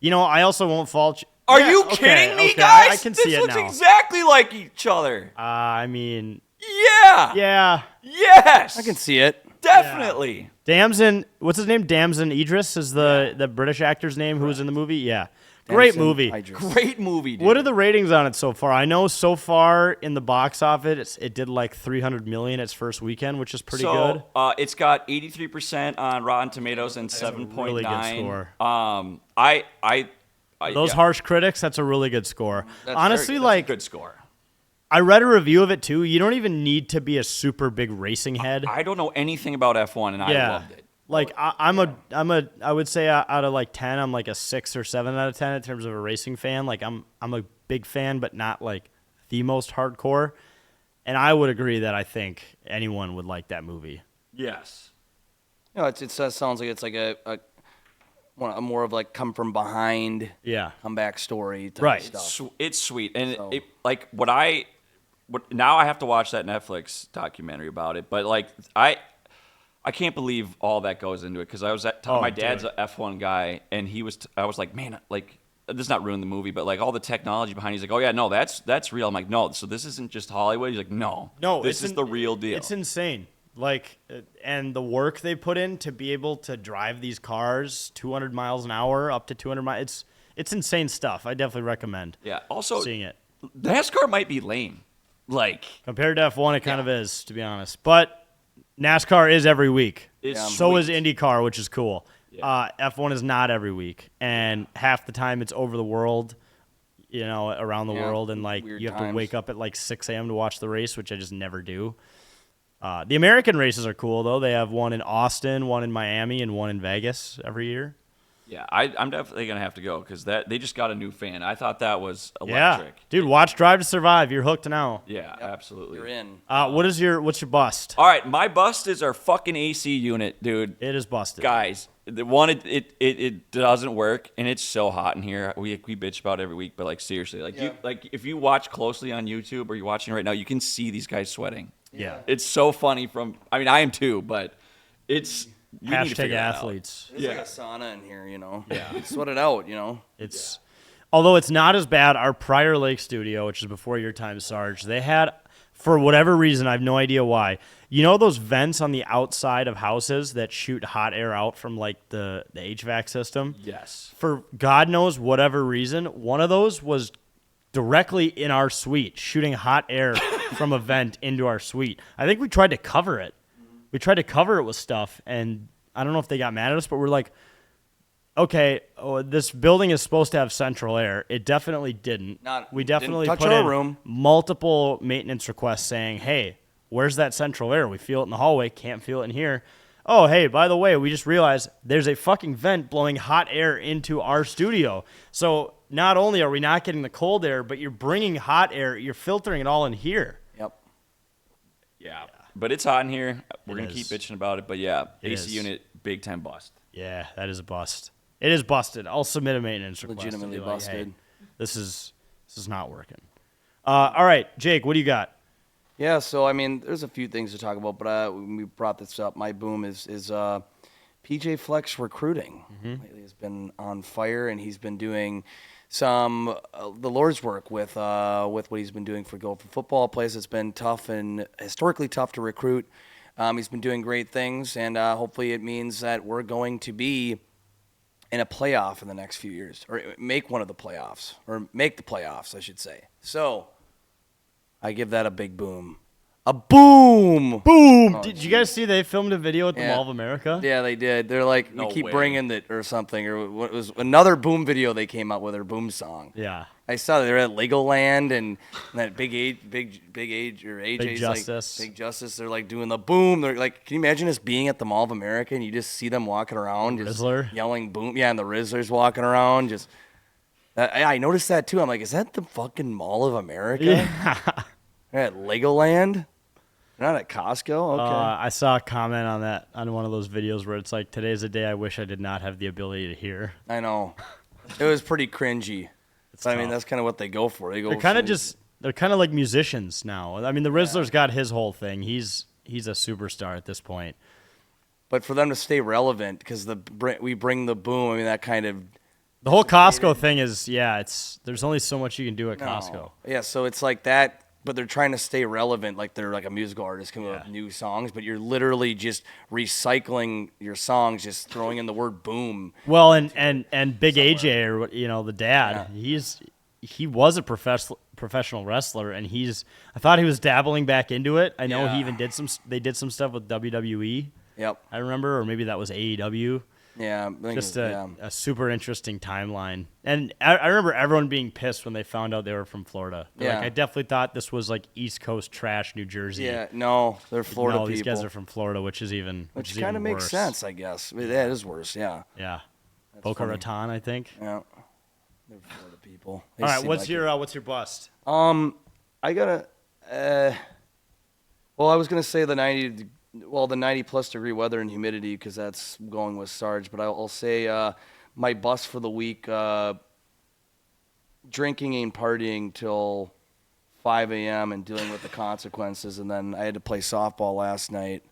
You know, I also won't fault you. Are Yeah, you okay, kidding me, okay, guys? I can this see it looks now. exactly like each other. I mean, Yeah. yeah. Yes. I can see it. Definitely. Damson, what's his name? Damson Idris is the British actor's name who was in the movie? Yeah. Great Damson movie. Idris. Great movie, dude. What are the ratings on it so far? I know so far in the box office, it did like $300 million its first weekend, which is pretty good. It's got 83% on Rotten Tomatoes and a 7.9. really good score. Those harsh critics, that's a really good score. Honestly, that's like a good score. I read a review of it too. You don't even need to be a super big racing head. I don't know anything about F1, and I loved it. Like I would say out of like 10, I'm like a 6 or 7 out of 10 in terms of a racing fan. Like I'm a big fan, but not like the most hardcore. And I would agree that I think anyone would like that movie. Yes. It sounds like it's like a more of like come from behind, comeback story type stuff. It's sweet, and So- now I have to watch that Netflix documentary about it. But like I can't believe all that goes into it because I was my dad's an F1 guy, and I was like, man, like this is not ruin the movie, but like all the technology behind. He's like, oh yeah, no, that's real. I'm like, no, so this isn't just Hollywood. He's like, no, this is the real deal. It's insane. Like, and the work they put in to be able to drive these cars 200 miles an hour up to 200 miles. It's insane stuff. I definitely recommend. Yeah. Also, seeing it. NASCAR might be lame. Like compared to F1, it kind of is, to be honest. But NASCAR is every week. So is IndyCar, which is cool. Yeah. F1 is not every week, and half the time it's over the world, around the world, and like you have to wake up at like 6 a.m. to watch the race, which I just never do. The American races are cool though. They have one in Austin, one in Miami, and one in Vegas every year. Yeah, I'm definitely gonna have to go because they just got a new fan. I thought that was electric. Yeah, dude, watch Drive to Survive. You're hooked now. Yeah, absolutely. You're in. What's your bust? All right, my bust is our fucking AC unit, dude. It is busted, guys. The one it doesn't work, and it's so hot in here. We bitch about it every week, but like seriously, if you watch closely on YouTube or you're watching right now, you can see these guys sweating. Yeah, it's so funny. I mean, I am too, but it's. Hashtag athletes. It's like a sauna in here, Yeah. Sweat it out, It's, although it's not as bad, our Prior Lake studio, which is before your time, Sarge, they had, for whatever reason, I have no idea why, those vents on the outside of houses that shoot hot air out from like the HVAC system? Yes. For God knows whatever reason, one of those was directly in our suite, shooting hot air from a vent into our suite. I think we tried to cover it. We tried to cover it with stuff, and I don't know if they got mad at us, but we're like, okay, this building is supposed to have central air. It definitely didn't. We definitely didn't touch put our in room. multiple maintenance requests saying, hey, where's that central air? We feel it in the hallway, can't feel it in here. Oh, hey, by the way, we just realized there's a fucking vent blowing hot air into our studio. So not only are we not getting the cold air, but you're bringing hot air, you're filtering it all in here. Yep. Yeah. But it's hot in here. We're going to is. keep bitching about it. But yeah, It AC is. unit, big time bust. Yeah, that is a bust. It is busted. I'll submit a maintenance request. Legitimately and be like, busted. hey, this is not working. All right, Jake, what do you got? Yeah, so I mean, there's a few things to talk about, but when we brought this up, my boom is PJ Flex recruiting. Lately has been on fire, and he's been doing some the Lord's work with what he's been doing for Gopher football. A place that's been tough and historically tough to recruit. He's been doing great things, and hopefully it means that we're going to be in a playoff in the next few years, or make one of the playoffs, or make the playoffs, I should say. So I give that a big boom. A boom! Boom! Oh, Did you guys see they filmed a video at the Yeah. Mall of America? Yeah, they did. They're like, No we keep way. bringing it or something, or what was another boom video they came out with, or boom song. Yeah. I saw they're at Legoland and that big age or AJ's Justice. like Big Justice. They're like doing the boom. They're like, can you imagine us being at the Mall of America and you just see them walking around, just Rizzler? yelling boom? Yeah, and the Rizzlers walking around. Just I noticed that too. I'm like, is that the fucking Mall of America? Yeah. They're at Legoland. They're not at Costco. Okay. I saw a comment on that on one of those videos where it's like, today's a day I wish I did not have the ability to hear. I know. It was pretty cringy. But I mean, tough. that's kind of what they go for. They go. They're kind of like musicians now. I mean, the Rizzler's got his whole thing. He's a superstar at this point. But for them to stay relevant, because we bring the boom. I mean, that kind of. The whole Costco thing is, there's only so much you can do at Costco. No. Yeah, so it's like that, but they're trying to stay relevant, like they're like a musical artist coming up with new songs, but you're literally just recycling your songs, just throwing in the word boom. Well, and Big AJ, or the dad, he was a professional wrestler, and I thought he was dabbling back into it. I know he even did some stuff with WWE. Yep. I remember, or maybe that was AEW. Yeah, I think Just yeah. a super interesting timeline. And I remember everyone being pissed when they found out they were from Florida. They're like, Yeah. I definitely thought this was like East Coast trash, New Jersey. Yeah, no, they're Florida No, people. these guys are from Florida, which is even which is kind even of makes worse. sense, I guess. Yeah, it is worse. Yeah, Yeah, Boca funny. Raton, I think. yeah, they're Florida people. They All right, seem what's like your it. what's your bust? I gotta. Well, I was gonna say the 90 plus degree weather and humidity because that's going with Sarge. But I'll say my bust for the week: drinking and partying till 5 a.m. and dealing with the consequences. And then I had to play softball last night.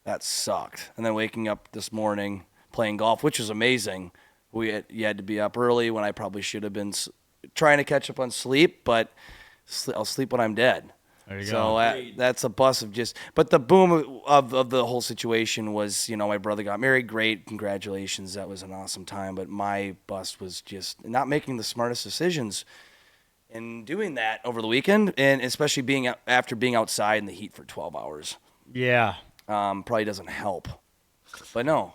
That sucked. And then waking up this morning playing golf, which was amazing. You had to be up early when I probably should have been trying to catch up on sleep, but I'll sleep when I'm dead. There you So go. that's a bust of just. But the boom of the whole situation was, my brother got married. Great, congratulations. That was an awesome time. But my bust was just not making the smartest decisions in doing that over the weekend, and especially after being outside in the heat for 12 hours. Yeah, Probably doesn't help. But no,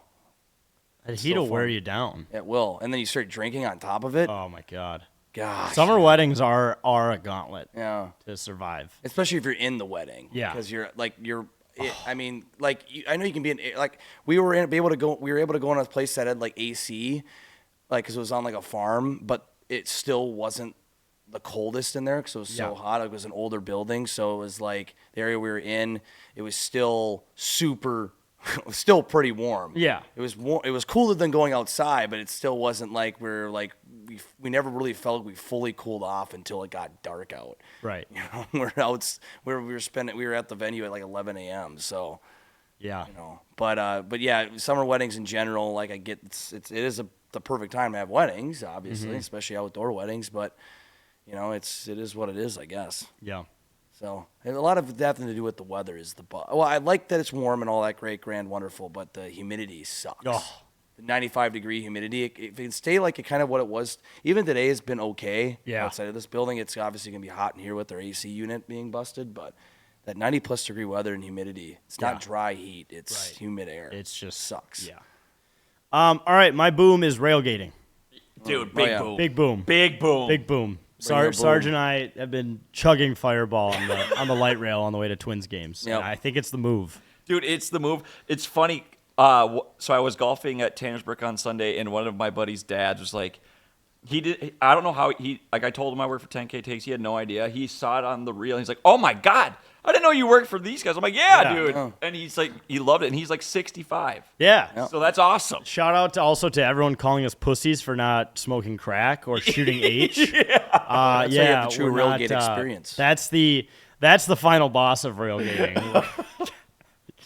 the heat still will wear fun. you down. it will. And then you start drinking on top of it. Oh my god. Gosh. Summer weddings are a gauntlet Yeah. to survive. Especially if you're in the wedding. Yeah. Because I mean, I know you can be we were able to go in a place that had like AC, because it was on like a farm, but it still wasn't the coldest in there because it was so Yeah. hot. It was an older building, so it was like the area we were in, it was still it was still pretty warm. Yeah. It was warm. It was cooler than going outside, but it still wasn't like we never really felt we fully cooled off until it got dark out. Right. We were at the venue at like 11 a.m. So, Yeah. but yeah, summer weddings in general, I get it is the perfect time to have weddings, obviously, Mm-hmm. especially outdoor weddings. But it is what it is, I guess. Yeah. So, and a lot of it having to do with the weather is well, I like that it's warm and all that great, grand, wonderful, but the humidity sucks. Oh. The 95-degree humidity, if it can stay like it kind of what it was, even today has been okay. Yeah. Outside of this building, it's obviously going to be hot in here with their AC unit being busted, but that 90-plus degree weather and humidity, it's not Yeah. dry heat, it's Right. humid air. It's just sucks. Yeah. All right, my boom is railgating. Dude, big yeah. boom. Big boom. Big boom. Big boom. Bring your Sarge boom. and I have been chugging Fireball on the light rail on the way to Twins games. Yep. And I think it's the move. Dude, it's the move. It's funny. So I was golfing at Tannersbrook on Sunday, and one of my buddy's dads was like, I don't know how I told him I worked for 10K Takes. He had no idea. He saw it on the reel. And he's like, oh my God, I didn't know you worked for these guys. I'm like, yeah. Dude. Oh. And he's like, he loved it. And he's like 65. Yeah. So that's awesome. Shout out also to everyone calling us pussies for not smoking crack or shooting H. That's how you have the true we're railgate not, experience. That's the final boss of railgating.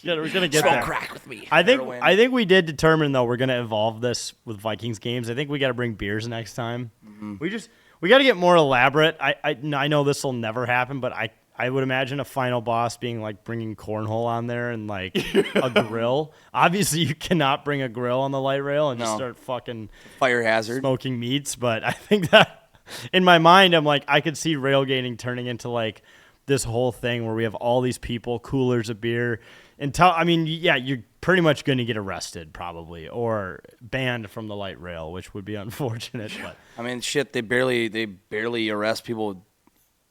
We're gonna get there. Crack with me. I think Heroin. we did determine though we're gonna evolve this with Vikings games. I think we got to bring beers next time. Mm-hmm. We got to get more elaborate. I know this will never happen, but I would imagine a final boss being like bringing cornhole on there and like a grill. Obviously, you cannot bring a grill on the light rail and just No. start fucking Fire hazard. smoking meats. But I think that in my mind, I'm like I could see railgating turning into like this whole thing where we have all these people, coolers of beer. You're pretty much going to get arrested probably or banned from the light rail, which would be unfortunate. But I mean, shit, they barely arrest people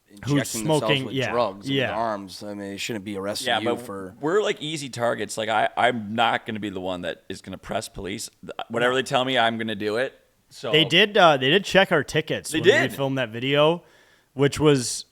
injecting themselves smoking- with yeah, drugs in yeah. their arms. I mean, they shouldn't be arresting Yeah, you but for. we're like easy targets. Like I'm not going to be the one that is going to press police. Whatever they tell me, I'm going to do it. So they did check our tickets when did. we filmed that video, which was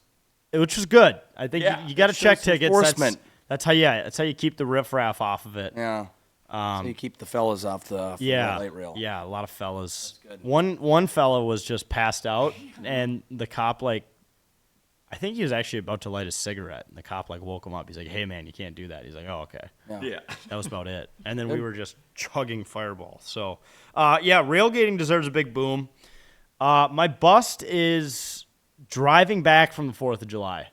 good. I think Yeah, you got to it check shows tickets. enforcement. That's how you keep the riffraff off of it. Yeah. So you keep the fellas off the light rail. Yeah, a lot of fellas. good. One fella was just passed out, and the cop I think he was actually about to light a cigarette, and the cop woke him up. He's like, "Hey man, you can't do that." He's like, "Oh okay." yeah. That was about it. And then we were just chugging Fireball. So, railgating deserves a big boom. My bust is driving back from the 4th of July,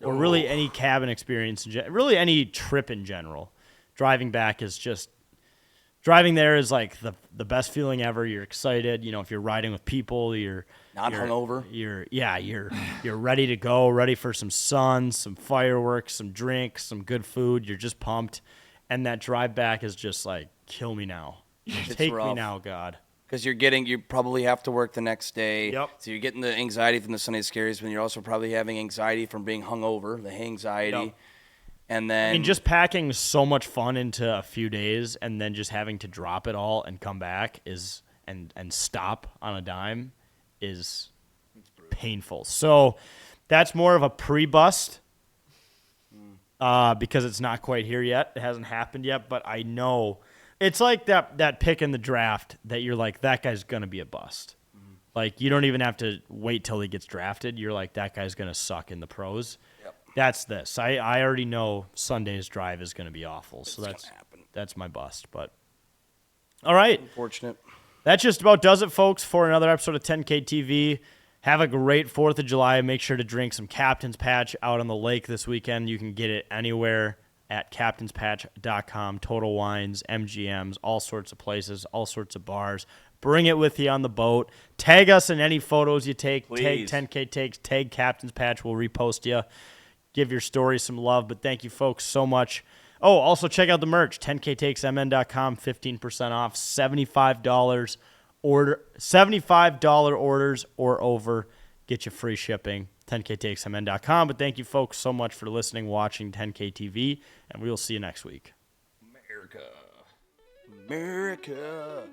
or really any cabin experience, really any trip in general. Driving back is just driving there is like the best feeling ever. You're excited. If you're riding with people, you're Hungover. You're ready to go, ready for some sun, some fireworks, some drinks, some good food. You're just pumped, and that drive back is just like kill me now. It's Take me rough. now, God. Because you probably have to work the next day. Yep. So you're getting the anxiety from the Sunday Scaries, but you're also probably having anxiety from being hungover, the anxiety. Yep. And then. I mean, just packing so much fun into a few days and then just having to drop it all and come back and stop on a dime is painful. So that's more of a pre-bust because it's not quite here yet. It hasn't happened yet, but I know it's like that pick in the draft that you're like, that guy's going to be a bust. Like, you don't even have to wait till he gets drafted. You're like, that guy's going to suck in the pros. Yep. That's this. I already know Sunday's drive is going to be awful. So It's gonna happen. that's my bust. But all right. Unfortunate. That just about does it, folks, for another episode of 10K TV. Have a great 4th of July. Make sure to drink some Captain's Patch out on the lake this weekend. You can get it anywhere at captainspatch.com. Total Wines, MGMs, all sorts of places, all sorts of bars. Bring it with you on the boat. Tag us in any photos you take. Please. Tag 10K Takes. Tag Captain's Patch. We'll repost you. Give your story some love. But thank you, folks, so much. Oh, also check out the merch. 10ktakesmn.com. 15% off. $75 orders or over. Get you free shipping. 10ktakesmn.com. But thank you, folks, so much for listening, watching 10K TV, and we will see you next week. America.